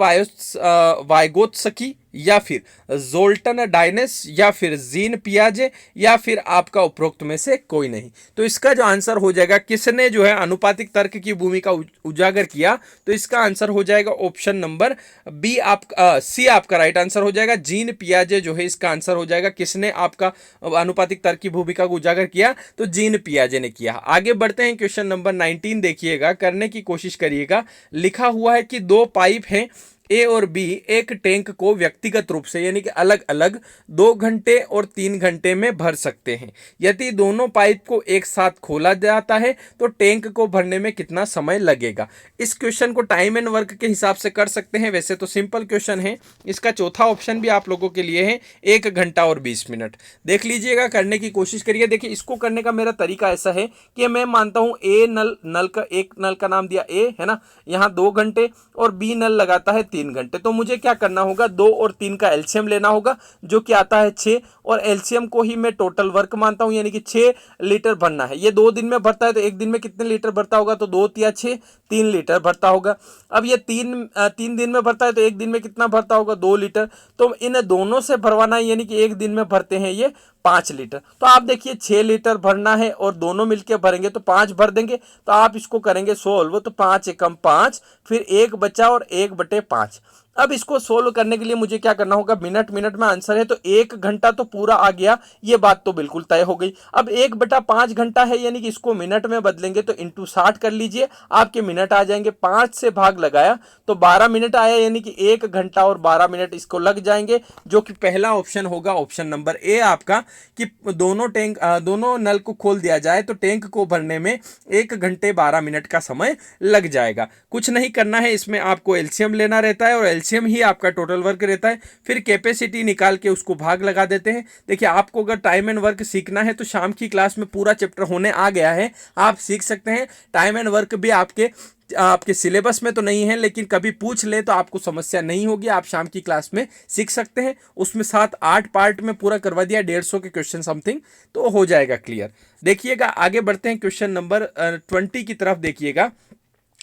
A: वाइगोत्स्की या फिर जोल्टन डाइनेस या फिर जीन पियाजे या फिर आपका उपरोक्त में से कोई नहीं। तो इसका जो आंसर हो जाएगा, किसने जो है अनुपातिक तर्क की भूमिका उजागर किया, तो इसका आंसर हो जाएगा ऑप्शन नंबर बी, सी आपका राइट आंसर हो जाएगा। जीन पियाजे जो है इसका आंसर हो जाएगा। किसने आपका अनुपातिक तर्क की भूमिका को उजागर किया, तो जीन पियाजे ने किया। आगे बढ़ते हैं, क्वेश्चन नंबर 19 देखिएगा, करने की कोशिश करिएगा। लिखा हुआ है कि दो पाइप हैं ए और बी एक टैंक को व्यक्तिगत रूप से यानी कि अलग अलग 2 घंटे और 3 घंटे में भर सकते हैं। यदि दोनों पाइप को एक साथ खोला जाता है तो टैंक को भरने में कितना समय लगेगा। इस क्वेश्चन को टाइम एंड वर्क के हिसाब से कर सकते हैं। वैसे तो सिंपल क्वेश्चन है। इसका चौथा ऑप्शन भी आप लोगों के लिए है 1 घंटा और 20 मिनट। देख लीजिएगा, करने की कोशिश करिए। देखिए, इसको करने का मेरा तरीका ऐसा है कि मैं मानता हूं ए नल का, एक नल का नाम दिया ए है ना, यहाँ 2 घंटे और बी नल लगाता है 3 घंटे। तो मुझे क्या करना होगा, 2 और 3 का एलसीएम लेना होगा जो कि आता है 6, और एलसीएम को ही मैं टोटल वर्क मानता हूं, यानी कि 6 लीटर भरना है। ये 2 दिन में भरता है तो एक दिन में कितने लीटर भरता होगा, तो 2 या 6 3 लीटर भरता होगा। अब ये 3 दिन में भरता है तो एक दिन में कितना भरता होगा, 2 लीटर। तो इन दोनों से भरवाना है, यानी कि एक दिन में भरते हैं ये 5 लीटर। तो आप देखिए 6 लीटर भरना है और दोनों मिलके भरेंगे तो 5 भर देंगे। तो आप इसको करेंगे सोल्व, तो 5 एकम 5, फिर 1 बचा और 1/5। अब इसको सोल्व करने के लिए मुझे क्या करना होगा, मिनट में आंसर है तो 1 घंटा तो पूरा आ गया, ये बात तो बिल्कुल तय हो गई। अब 1/5 घंटा है, यानी कि इसको मिनट में बदलेंगे तो इंटू 60 कर लीजिए, आपके मिनट आ जाएंगे। 5 से भाग लगाया तो 12 मिनट आया, यानी कि 1 घंटा और 12 मिनट इसको लग जाएंगे, जो कि पहला ऑप्शन होगा, ऑप्शन नंबर ए आपका, कि दोनों नल को खोल दिया जाए तो टैंक को भरने में 1 घंटे 12 मिनट का समय लग जाएगा। कुछ नहीं करना है, इसमें आपको एलसीएम लेना रहता है और एलसीएम ही आपका टोटल वर्क रहता है। फिर कैपेसिटी निकाल के उसको भाग लगा देते हैं। देखिए, आपको अगर टाइम एंड वर्क सीखना है तो शाम की क्लास में पूरा चैप्टर होने आ गया है, आप सीख सकते हैं। टाइम एंड वर्क भी आपके सिलेबस में तो नहीं है, लेकिन कभी पूछ ले तो आपको समस्या नहीं होगी, आप शाम की क्लास में सीख सकते हैं। उसमें 7-8 पार्ट में पूरा करवा दिया, 150 के क्वेश्चन समथिंग, तो हो जाएगा क्लियर। देखिएगा, आगे बढ़ते हैं, क्वेश्चन नंबर 20 की तरफ देखिएगा।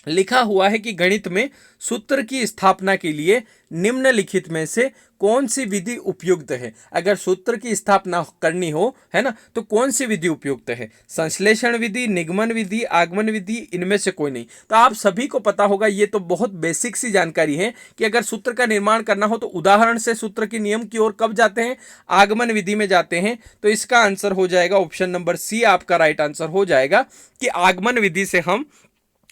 A: लिखा हुआ है कि गणित में सूत्र की स्थापना के लिए निम्नलिखित में से कौन सी विधि उपयुक्त है। अगर सूत्र की स्थापना करनी हो, है ना, तो कौन सी विधि उपयुक्त है, संश्लेषण विधि, निगमन विधि, आगमन विधि, इनमें से कोई नहीं। तो आप सभी को पता होगा, ये तो बहुत बेसिक सी जानकारी है कि अगर सूत्र का निर्माण करना हो तो उदाहरण से सूत्र के नियम की ओर कब जाते हैं, आगमन विधि में जाते हैं। तो इसका आंसर हो जाएगा ऑप्शन नंबर सी, आपका राइट आंसर हो जाएगा कि आगमन विधि से हम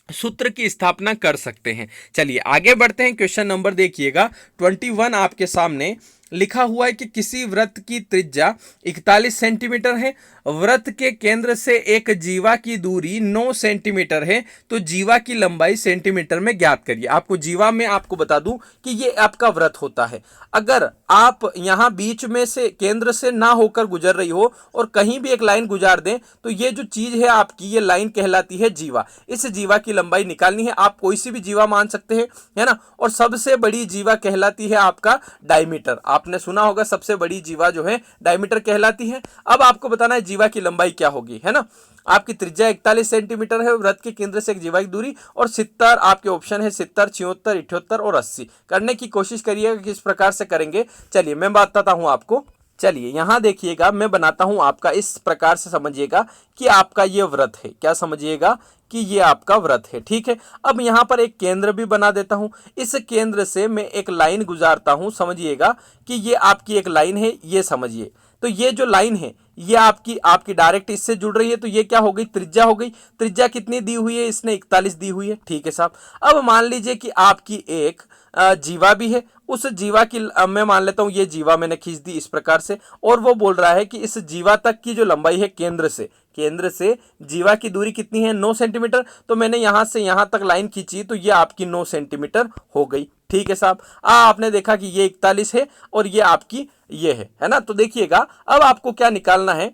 A: सूत्र की स्थापना कर सकते हैं। चलिए आगे बढ़ते हैं, क्वेश्चन नंबर देखिएगा 21 आपके सामने। लिखा हुआ है कि किसी वृत्त की त्रिज्या 41 सेंटीमीटर है, वृत्त के केंद्र से एक जीवा की दूरी 9 सेंटीमीटर है, तो जीवा की लंबाई सेंटीमीटर में ज्ञात करिए। आपको जीवा में आपको बता दूं कि ये आपका वृत्त होता है। अगर आप यहां बीच में से केंद्र से ना होकर गुजर रही हो और कहीं भी एक लाइन गुजार दें तो ये जो चीज है आपकी, ये लाइन कहलाती है जीवा। इस जीवा की लंबाई निकालनी है, आप कोई सी भी जीवा मान सकते हैं, है ना। और सबसे बड़ी जीवा कहलाती है आपका डायमीटर। आपने सुना होगा सबसे बड़ी जीवा जो है डायमीटर कहलाती है। अब आपको बताना है जीवा की लंबाई क्या होगी, है ना। आपकी त्रिज्या 41 सेंटीमीटर है, वृत्त के केंद्र से एक जीवा की दूरी, और 70 आपके ऑप्शन है, 70, 76, 78 और 80। करने की कोशिश करिएगा किस प्रकार से करेंगे। चलिए मैं बताता हूं आपको। चलिए यहां देखिएगा, मैं बनाता हूं आपका, इस प्रकार से समझिएगा कि आपका ये वृत्त है। क्या समझिएगा कि ये आपका वृत्त है, ठीक है। अब यहां पर एक केंद्र भी बना देता हूं, इस केंद्र से मैं एक लाइन गुजारता हूं। समझिएगा कि ये आपकी एक लाइन है, ये समझिए। तो ये जो लाइन है ये आपकी डायरेक्ट इससे जुड़ रही है, तो ये क्या हो गई, त्रिज्या हो गई। त्रिज्या कितनी दी हुई है, इसने 41 दी हुई है, ठीक है साहब। अब मान लीजिए कि आपकी एक जीवा भी है, उस जीवा की मैं मान लेता हूं ये जीवा मैंने खींच दी इस प्रकार से, और वो बोल रहा है कि इस जीवा तक की जो लंबाई है केंद्र से जीवा की दूरी कितनी है, 9 सेंटीमीटर। तो मैंने यहां से यहां तक लाइन खींची तो ये आपकी 9 सेंटीमीटर हो गई, ठीक है साहब। आपने देखा कि ये 41 है और ये आपकी ये है ना। तो देखिएगा अब आपको क्या निकालना है,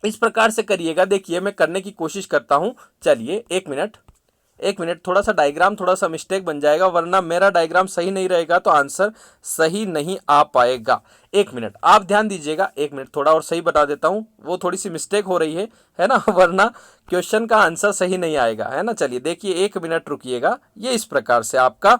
A: इस प्रकार से करिएगा। देखिए मैं करने की कोशिश करता हूं। चलिए एक मिनट, थोड़ा सा डायग्राम थोड़ा सा मिस्टेक बन जाएगा, वरना मेरा डायग्राम सही नहीं रहेगा तो आंसर सही नहीं आ पाएगा। एक मिनट आप ध्यान दीजिएगा, एक मिनट थोड़ा और सही बता देता हूं, वो थोड़ी सी मिस्टेक हो रही है ना, वरना क्वेश्चन का आंसर सही नहीं आएगा, है ना। चलिए देखिए 1 मिनट रुकिएगा। ये इस प्रकार से आपका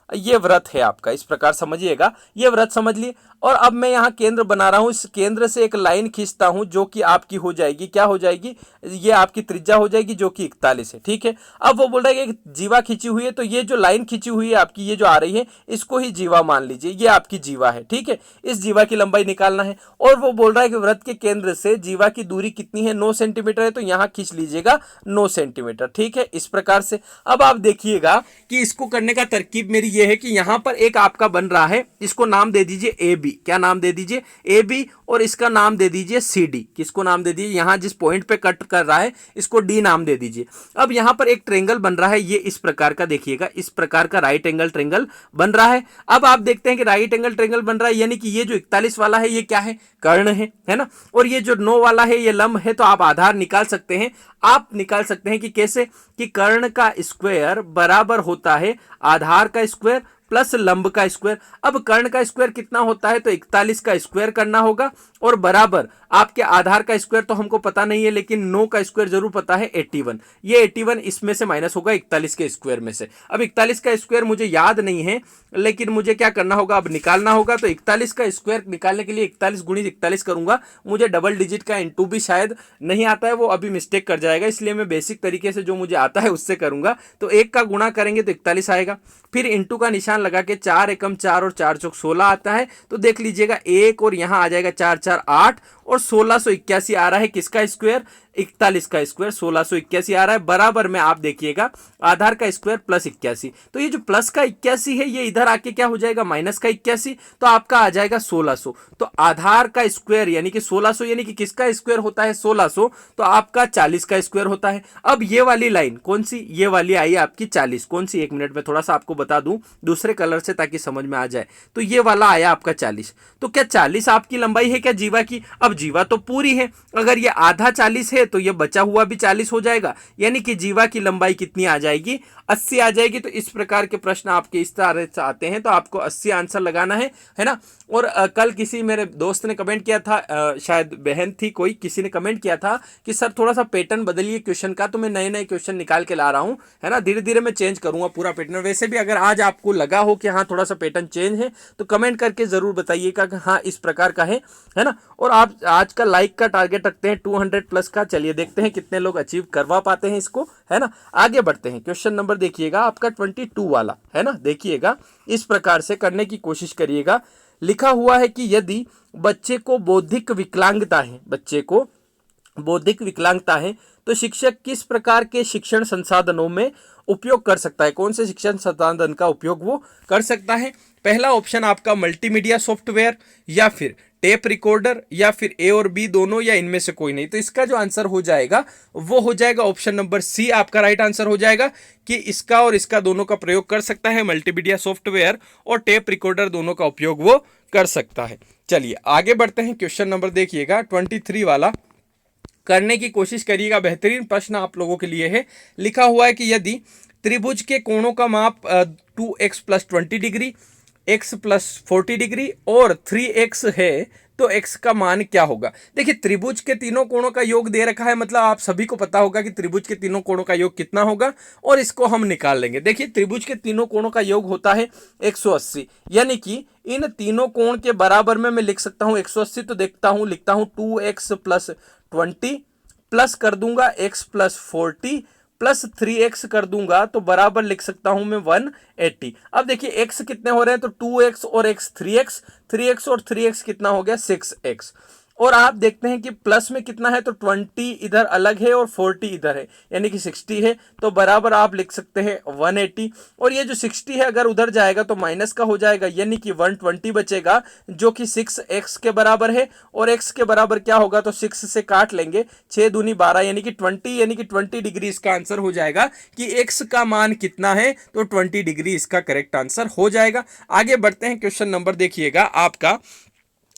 A: ये वृत्त है आपका, इस प्रकार समझिएगा, ये वृत्त समझ लिए। और अब मैं यहाँ केंद्र बना रहा हूँ, इस केंद्र से एक लाइन खींचता हूँ जो कि आपकी हो जाएगी, क्या हो जाएगी, ये आपकी त्रिज्या हो जाएगी जो कि 41 है, ठीक है। अब वो बोल रहा है कि जीवा खींची हुई है, तो ये जो लाइन खींची हुई है आपकी, ये जो आ रही है, इसको ही जीवा मान लीजिए, ये आपकी जीवा है, ठीक है। इस जीवा की लंबाई निकालना है। और वो बोल रहा है कि वृत्त के केंद्र से जीवा की दूरी कितनी है, 9 सेंटीमीटर है, तो यहाँ खींच लीजिएगा 9 सेंटीमीटर, ठीक है, इस प्रकार से। अब आप देखिएगा कि इसको करने का तरकीब मेरी ये है कि यहाँ पर एक आपका बन रहा है, इसको नाम दे दीजिए ए बी, क्या नाम दे दीजिए, ए बी, और इसका नाम दे दीजिए सी डी। किसको नाम दे दीजिए, यहाँ जिस पॉइंट पे कट कर रहा है इसको डी नाम दे दीजिए। अब यहाँ पर एक ट्रेंगल बन रहा है, ये इस प्रकार का, देखिएगा इस प्रकार का राइट एंगल ट्रेंगल बन रहा है। अब आप देखते हैं कि राइट एंगल ट्रेंगल बन रहा है, यानी कि ये जो 41 वाला है ये क्या है, कर्ण है ना, और ये जो 9 वाला है ये लंब है। तो आप आधार निकाल सकते हैं, आप निकाल सकते हैं कि कैसे, कि कर्ण का स्क्वायर बराबर होता है आधार का स्क्वायर प्लस लंब का स्क्वायर। अब कर्ण का स्क्वायर कितना होता है, तो 41 का स्क्वायर करना होगा, और बराबर आपके आधार का स्क्वायर तो हमको पता नहीं है, लेकिन 9 का स्क्वायर जरूर पता है, 81। ये 81 इसमें से माइनस होगा 41 के स्क्वायर में से। अब 41 का स्क्वायर मुझे याद नहीं है, लेकिन मुझे क्या करना होगा, अब निकालना होगा। तो 41 का स्क्वायर निकालने के लिए 41 गुणित 41 करूंगा, मुझे डबल डिजिट का इंटू भी शायद नहीं आता है, वो अभी मिस्टेक कर जाएगा, इसलिए मैं बेसिक तरीके से जो मुझे आता है उससे करूंगा। तो 1 का गुणा करेंगे तो 41 आएगा, फिर इंटू का निशान लगा के 4 एकम 4 और 4 चौक 16 आता है। तो देख लीजिएगा 1 और यहाँ आ जाएगा 4 4 8 और 1681 आ रहा है, किसका स्क्वायर, 41 का स्क्वायर 1681 आ रहा है, बराबर में आप देखिएगा आधार का स्क्वायर प्लस 81। तो ये जो प्लस का 81 है ये इधर आके क्या हो जाएगा, माइनस का 81, तो आपका आ जाएगा 1600। तो आधार का स्क्वायर यानी कि 1600, यानी कि किसका स्क्वायर होता है 1600, तो आपका 40 का स्क्वायर होता है। अब ये वाली लाइन कौन सी, ये वाली आई आपकी 40, कौन सी, 1 मिनट में थोड़ा सा आपको बता दूं दूसरे कलर से ताकि समझ में आ जाए। तो ये वाला आया आपका 40। तो क्या 40 आपकी लंबाई है क्या जीवा की? अब जीवा तो पूरी है, अगर ये आधा 40 है तो ये बचा हुआ भी 40 हो जाएगा, यानी कि जीवा की लंबाई कितनी आ जाएगी, 80 आ जाएगी। तो इस प्रकार के प्रश्न आपके इस तरह से आते हैं, तो आपको 80 आंसर लगाना है ना। और कल किसी मेरे दोस्त ने कमेंट किया था, शायद बहन थी कोई, किसी ने कमेंट किया था कि सर थोड़ा सा पैटर्न बदलिए क्वेश्चन का। तो मैं नए नए क्वेश्चन निकाल के ला रहा हूं, है ना, धीरे धीरे मैं चेंज करूंगा पूरा पैटर्न। वैसे भी अगर आज आपको लगा हो कि हाँ थोड़ा सा पैटर्न चेंज है तो कमेंट करके जरूर बताइएगा कि हाँ इस प्रकार का है ना। और आप आज का लाइक का टारगेट रखते हैं 200 प्लस का, चलिए देखते हैं कितने लोग अचीव करवा पाते हैं इसको, है ना। आगे बढ़ते हैं, क्वेश्चन नंबर देखिएगा आपका 22 वाला, है ना, देखिएगा इस प्रकार से करने की कोशिश करिएगा। लिखा हुआ है कि यदि बच्चे को बौद्धिक विकलांगता है, बच्चे को बौद्धिक विकलांगता है, तो शिक्षक किस प्रकार के शिक्षण संसाधनों में उपयोग कर सकता है, कौन से शिक्षण संसाधन का उपयोग वो कर सकता है। पहला ऑप्शन आपका मल्टीमीडिया सॉफ्टवेयर, या फिर टेप रिकॉर्डर, या फिर ए और बी दोनों, या इनमें से कोई नहीं। तो इसका जो आंसर हो जाएगा वो हो जाएगा ऑप्शन नंबर सी, आपका राइट आंसर हो जाएगा कि इसका और इसका दोनों का प्रयोग कर सकता है, मल्टीमीडिया सॉफ्टवेयर और टेप रिकॉर्डर दोनों का उपयोग वो कर सकता है। चलिए आगे बढ़ते हैं, क्वेश्चन नंबर देखिएगा 23 वाला, करने की कोशिश करिएगा, बेहतरीन प्रश्न आप लोगों के लिए है। लिखा हुआ है कि यदि त्रिभुज के कोणों का माप 2x + 20 डिग्री, x + 40 डिग्री और 3x है, तो x का मान क्या होगा। देखिए त्रिभुज के तीनों कोणों का योग दे रखा है, मतलब आप सभी को पता होगा कि त्रिभुज के तीनों कोणों का योग कितना होगा, और इसको हम निकाल लेंगे। देखिए त्रिभुज के तीनों कोणों का योग होता है 180, यानी कि इन तीनों कोण के बराबर में मैं लिख सकता हूं 180। तो देखता हूं, लिखता हूं 2x + 20 प्लस कर दूंगा x + 40 प्लस 3x कर दूंगा, तो बराबर लिख सकता हूं मैं 180। अब देखिए x कितने हो रहे हैं, तो 2x और x 3x, 3x और 3x कितना हो गया 6x। और आप देखते हैं कि प्लस में कितना है, तो 20 इधर अलग है और 40 इधर है, यानी कि 60 है, तो बराबर आप लिख सकते हैं 180। और ये जो 60 है अगर उधर जाएगा तो माइनस का हो जाएगा, यानी कि 120 बचेगा, जो कि 6x के बराबर है। और x के बराबर क्या होगा, तो 6 से काट लेंगे, 6 दूनी 12, यानी कि 20, यानी कि 20 डिग्री इसका आंसर हो जाएगा कि x का मान कितना है, तो 20 डिग्री इसका करेक्ट आंसर हो जाएगा। आगे बढ़ते हैं, क्वेश्चन नंबर देखिएगा आपका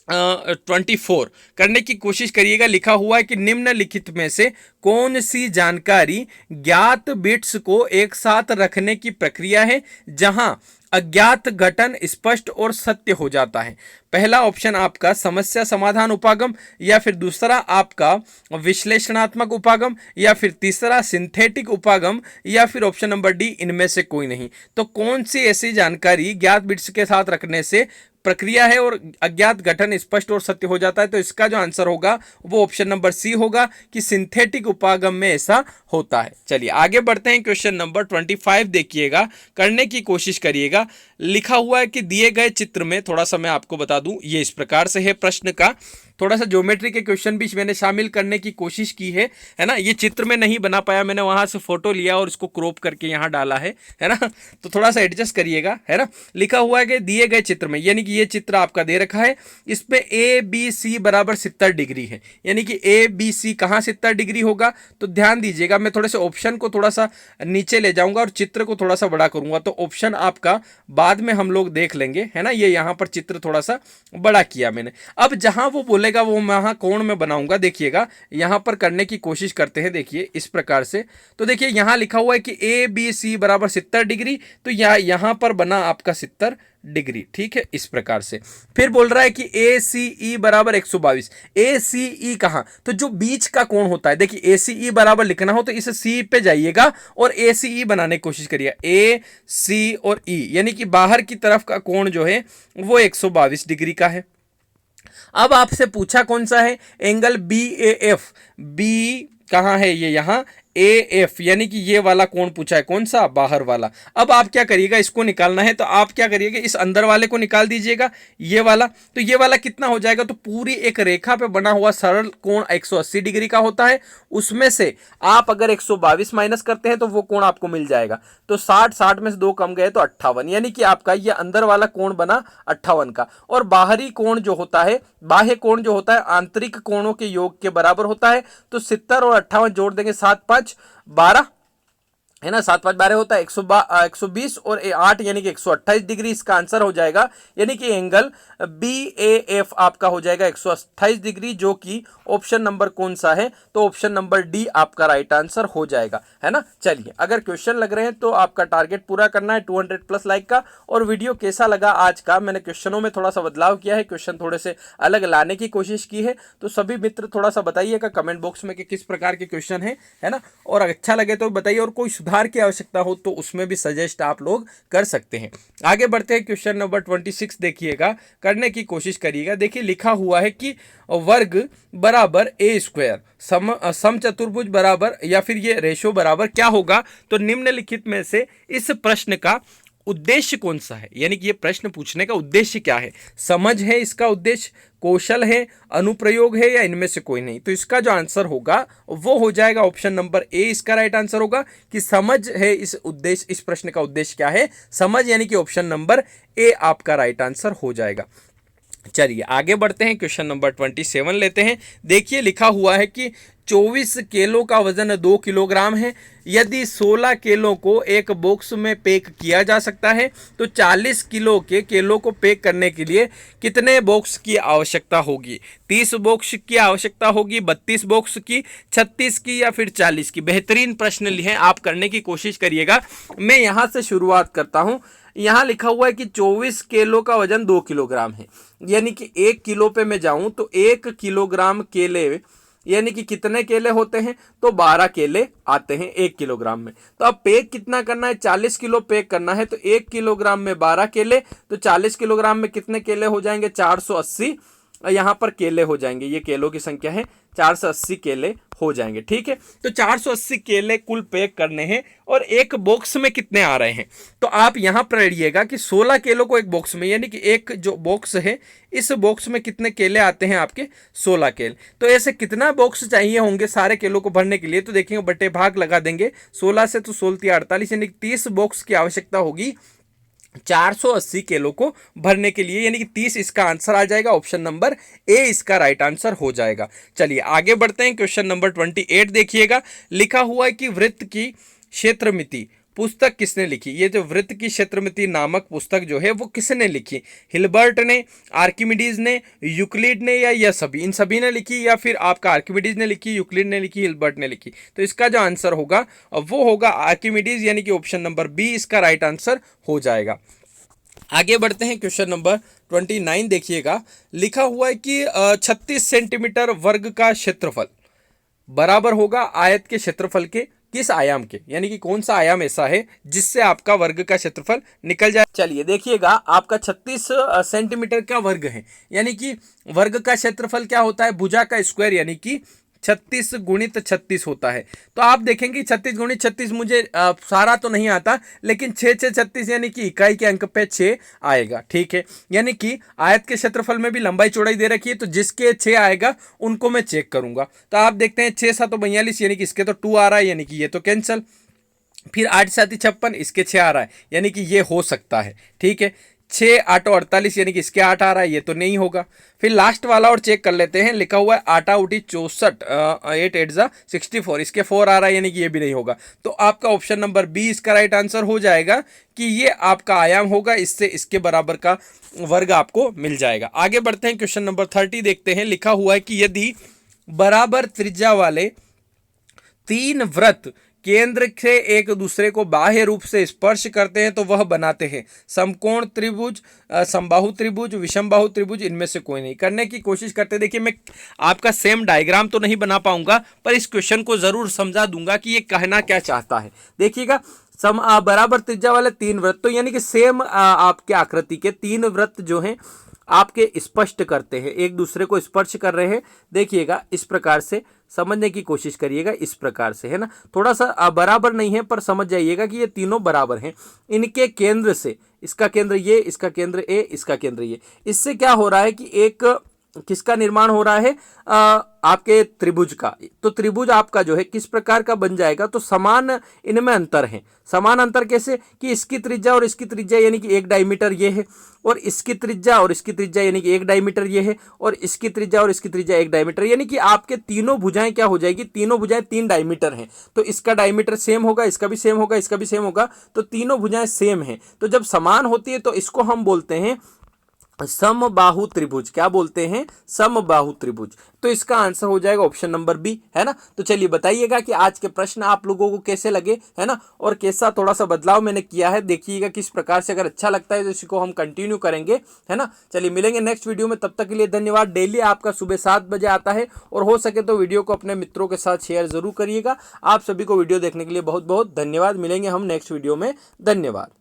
A: 24, करने की कोशिश करिएगा। लिखा हुआ है कि निम्नलिखित में से कौन सी जानकारी ज्ञात बिट्स को एक साथ रखने की प्रक्रिया है जहां अज्ञात घटन स्पष्ट और सत्य हो जाता है। पहला ऑप्शन आपका समस्या समाधान उपागम, या फिर दूसरा आपका विश्लेषणात्मक उपागम, या फिर तीसरा सिंथेटिक उपागम, या फिर ऑप्शन नंबर डी इनमें से कोई नहीं। तो कौन सी ऐसी जानकारी ज्ञात बिट्स के साथ रखने से प्रक्रिया है और अज्ञात गठन स्पष्ट और सत्य हो जाता है? तो इसका जो आंसर होगा वो ऑप्शन नंबर सी होगा कि सिंथेटिक उपागम में ऐसा होता है। चलिए आगे बढ़ते हैं, क्वेश्चन नंबर 25 देखिएगा, करने की कोशिश करिएगा। लिखा हुआ है कि दिए गए चित्र में, थोड़ा सा मैं आपको बता दूं, ये इस प्रकार से है प्रश्न का, थोड़ा सा ज्योमेट्री के क्वेश्चन भी मैंने शामिल करने की कोशिश की है ना। ये चित्र में नहीं बना पाया, मैंने वहां से फोटो लिया और इसको क्रॉप करके यहाँ डाला है ना, तो थोड़ा सा एडजस्ट करिएगा, है ना। लिखा हुआ है कि दिए गए चित्र में, यानी कि ये चित्र आपका दे रखा है, इस पे ए बी सी बराबर 70 डिग्री है, यानी कि ए बी सी कहाँ 70 डिग्री होगा? तो ध्यान दीजिएगा, मैं थोड़े से ऑप्शन को थोड़ा सा नीचे ले जाऊंगा और चित्र को थोड़ा सा बड़ा करूंगा, तो ऑप्शन आपका बाद में हम लोग देख लेंगे, है ना। ये यहाँ पर चित्र थोड़ा सा बड़ा किया मैंने। अब जहां वो बोलेगा वो मैं वहां कोण में बनाऊंगा, देखिएगा यहां पर करने की कोशिश करते हैं। देखिए इस प्रकार से, तो देखिए यहां लिखा हुआ है कि ए बी सी बराबर 70 डिग्री, तो यहां पर बना आपका 70 डिग्री, ठीक है, इस प्रकार से। फिर बोल रहा है कि ए सी ई बराबर 122, ए सी ई कहां? तो जो बीच का कोण होता है, देखिए ए सी ई बराबर लिखना हो तो इस सी पे जाइएगा और ए सी ई बनाने की कोशिश करिए, ए सी और ई, यानी कि बाहर की तरफ का कोण जो है वो 122 डिग्री का है। अब आपसे पूछा कौन सा है? Angle B A F, B कहां है? ये यहां ए एफ, यानी कि ये वाला कोण पूछा है, कौन सा? बाहर वाला। अब आप क्या करिएगा, इसको निकालना है तो आप क्या करिएगा, इस अंदर वाले को निकाल दीजिएगा, ये वाला। तो ये वाला कितना हो जाएगा? तो पूरी एक रेखा पे बना हुआ सरल कोण 180 डिग्री का होता है, उसमें से आप अगर 122 माइनस करते हैं तो वो कोण आपको मिल जाएगा। तो 60 में से 2 कम गए तो 58, यानी कि आपका ये अंदर वाला कोण बना 58 का। और बाहरी कोण जो होता है, बाह्य कोण जो होता है आंतरिक कोणों के योग के बराबर होता है। तो 70 और 58 जोड़ देंगे, 7 5 12, है ना, 7 5 12 होता है 120 और 8 यानी कि 128 डिग्री इसका आंसर हो जाएगा। यानी कि एंगल बी ए एफ आपका हो जाएगा 128 डिग्री, जो कि ऑप्शन नंबर कौन सा है? तो ऑप्शन नंबर डी आपका राइट आंसर हो जाएगा, है ना। चलिए अगर क्वेश्चन लग रहे हैं तो आपका टारगेट पूरा करना है 200 प्लस लाइक का। और वीडियो कैसा लगा आज का? मैंने क्वेश्चनों में थोड़ा सा बदलाव किया है, क्वेश्चन थोड़े से अलग लाने की कोशिश की है, तो सभी मित्र थोड़ा सा बताइएगा कमेंट बॉक्स में कि किस प्रकार के क्वेश्चन है ना। और अच्छा लगे तो बताइए, और कोई सुधार की आवश्यकता हो तो उसमें भी सजेस्ट आप लोग कर सकते हैं। आगे बढ़ते हैं, क्वेश्चन नंबर 26 देखिएगा, करने की कोशिश करिएगा। देखिए लिखा हुआ है कि वर्ग बराबर ए स्क्वायर, समचतुर्भुज बराबर, या फिर ये रेशो बराबर क्या होगा? तो निम्नलिखित में से इस प्रश्न का उद्देश्य कौन सा है? यानी कि ये प्रश्न पूछने का उद्देश्य क्या है? समझ है इसका उद्देश्य, कौशल है, अनुप्रयोग है, या इनमें से कोई नहीं? तो इसका जो आंसर होगा वो हो जाएगा ऑप्शन नंबर ए, इसका राइट आंसर होगा कि समझ है इस उद्देश्य, इस प्रश्न का उद्देश्य क्या है? समझ, यानी कि ऑप्शन नंबर ए आपका राइट आंसर हो जाएगा। चलिए आगे बढ़ते हैं, क्वेश्चन नंबर 27 लेते हैं। देखिए लिखा हुआ है कि 24 किलो का वजन 2 किलोग्राम है। यदि 16 किलो को एक बॉक्स में पैक किया जा सकता है तो 40 किलो के केलों को पैक करने के लिए कितने बॉक्स की आवश्यकता होगी? 30 बॉक्स की आवश्यकता होगी, 32 बॉक्स की, 36 की, या फिर 40 की? बेहतरीन प्रश्न लिए हैं, आप करने की कोशिश करिएगा। मैं यहां से शुरुआत करता हूं। यहां लिखा हुआ है कि 24 किलो का वजन 2 किलोग्राम है, यानी कि 1 किलो पे मैं जाऊं तो 1 किलोग्राम केले, यानी कि कितने केले होते हैं? तो 12 केले आते हैं 1 किलोग्राम में। तो अब पैक कितना करना है? 40 किलो पैक करना है, तो 1 किलोग्राम में 12 केले, तो 40 किलोग्राम में कितने केले हो जाएंगे? 480 यहाँ पर केले हो जाएंगे, ये केलों की संख्या है, 480 केले हो जाएंगे, ठीक है। तो 480 केले कुल पैक करने हैं, और एक बॉक्स में कितने आ रहे हैं? तो आप यहां पर रहिएगा कि 16 केलों को एक बॉक्स में, यानी कि एक जो बॉक्स है इस बॉक्स में कितने केले आते हैं? आपके 16 केले। तो ऐसे कितना बॉक्स चाहिए होंगे सारे केलों को भरने के लिए? तो देखेंगे बटे भाग लगा देंगे, 16 से तो 16 48, यानी कि 30 बॉक्स की आवश्यकता होगी 480 किलो को भरने के लिए, यानी कि 30 इसका आंसर आ जाएगा। ऑप्शन नंबर ए इसका राइट आंसर हो जाएगा। चलिए आगे बढ़ते हैं, क्वेश्चन नंबर 28 देखिएगा। लिखा हुआ है कि वृत्त की क्षेत्रमिति पुस्तक किसने लिखी? ये जो वृत्त की क्षेत्रमिति नामक पुस्तक जो है वो किसने लिखी? हिल्बर्ट ने, आर्किमिडीज ने, यूक्लिड ने, या यह सभी? इन सभी ने लिखी, या फिर आपका आर्किमिडीज ने लिखी, यूक्लिड ने लिखी, हिल्बर्ट ने लिखी? तो इसका जो आंसर होगा वो होगा आर्किमिडीज, यानी कि ऑप्शन नंबर बी इसका राइट आंसर हो जाएगा। आगे बढ़ते हैं, क्वेश्चन नंबर 29 देखिएगा। लिखा हुआ है कि 36 सेंटीमीटर वर्ग का क्षेत्रफल बराबर होगा आयत के क्षेत्रफल के किस आयाम के, यानी कि कौन सा आयाम ऐसा है जिससे आपका वर्ग का क्षेत्रफल निकल जाए। चलिए देखिएगा, आपका 36 सेंटीमीटर का वर्ग है, यानी कि वर्ग का क्षेत्रफल क्या होता है, भुजा का स्क्वायर, यानी कि 36 गुणित 36 होता है। तो आप देखेंगे 36 गुणित 36, मुझे सारा तो नहीं आता, लेकिन 6 6 36 यानी कि इकाई के अंक पे 6 आएगा। ठीक है, यानी कि आयत के क्षेत्रफल में भी लंबाई चौड़ाई दे रखी है, तो जिसके 6 आएगा उनको मैं चेक करूंगा। तो आप देखते हैं 6 7 42, यानी कि इसके तो 2 आ रहा है, यानी कि ये तो कैंसिल। फिर 8 7 56, इसके 6 आ रहा है, यानी कि ये हो सकता है। ठीक है, 6 8 48, यानी कि इसके 8 आ रहा है, ये तो नहीं होगा। फिर लास्ट वाला और चेक कर लेते हैं, लिखा हुआ है 8 उठी 64, 8 8 जा 64, इसके 4 आ रहा है, यानी कि ये भी नहीं होगा। तो आपका ऑप्शन नंबर बी इसका राइट आंसर हो जाएगा कि ये आपका आयाम होगा, इससे इसके बराबर का वर्ग आपको मिल जाएगा। आगे बढ़ते हैं, क्वेश्चन नंबर 30 देखते हैं। लिखा हुआ है कि यदि बराबर त्रिज्या वाले 3 वृत्त केंद्र से एक दूसरे को बाह्य रूप से स्पर्श करते हैं तो वह बनाते हैं समकोण त्रिभुज, समबाहु त्रिभुज, विषमबाहु त्रिभुज, इनमें से कोई नहीं। करने की कोशिश करते हैं। देखिए, मैं आपका सेम डायग्राम तो नहीं बना पाऊंगा, पर इस क्वेश्चन को जरूर समझा दूंगा कि ये कहना क्या चाहता है। देखिएगा, बराबर त्रिज्या वाले 3 वृत्त, तो यानी कि सेम आपके आकृति के 3 वृत्त जो हैं आपके स्पष्ट करते हैं, एक दूसरे को स्पर्श कर रहे हैं। देखिएगा, इस प्रकार से समझने की कोशिश करिएगा, इस प्रकार से, है ना। थोड़ा सा बराबर नहीं है, पर समझ जाइएगा कि ये तीनों बराबर हैं। इनके केंद्र से, इसका केंद्र ये, इसका केंद्र ए, इसका केंद्र ये, इससे क्या हो रहा है कि एक किसका निर्माण हो रहा है, आपके त्रिभुज का। तो त्रिभुज आपका जो है किस प्रकार का बन जाएगा, तो समान इनमें अंतर है। समान अंतर कैसे कि इसकी त्रिज्या और इसकी त्रिज्या यानी कि 1 डायमीटर ये है, और इसकी त्रिज्या और इसकी त्रिज्या यानी कि 1 डायमीटर ये है, और इसकी त्रिज्या और इसकी त्रिज्या 1 डायमीटर, यानी कि आपके तीनों भुजाएं क्या हो जाएगी, तीनों भुजाएं 3 डायमीटर हैं। तो इसका डायमीटर सेम होगा, इसका भी सेम होगा, इसका भी सेम होगा, तो तीनों भुजाएं सेम हैं। तो जब समान होती है तो इसको हम बोलते हैं समबाहु त्रिभुज। क्या बोलते हैं, समबाहु त्रिभुज। तो इसका आंसर हो जाएगा ऑप्शन नंबर बी, है ना। तो चलिए बताइएगा कि आज के प्रश्न आप लोगों को कैसे लगे, है ना, और कैसा थोड़ा सा बदलाव मैंने किया है, देखिएगा किस प्रकार से। अगर अच्छा लगता है तो इसको हम कंटिन्यू करेंगे, है ना। चलिए मिलेंगे नेक्स्ट वीडियो में, तब तक के लिए धन्यवाद। डेली आपका सुबह 7 बजे आता है, और हो सके तो वीडियो को अपने मित्रों के साथ शेयर जरूर करिएगा। आप सभी को वीडियो देखने के लिए बहुत बहुत धन्यवाद। मिलेंगे हम नेक्स्ट वीडियो में, धन्यवाद।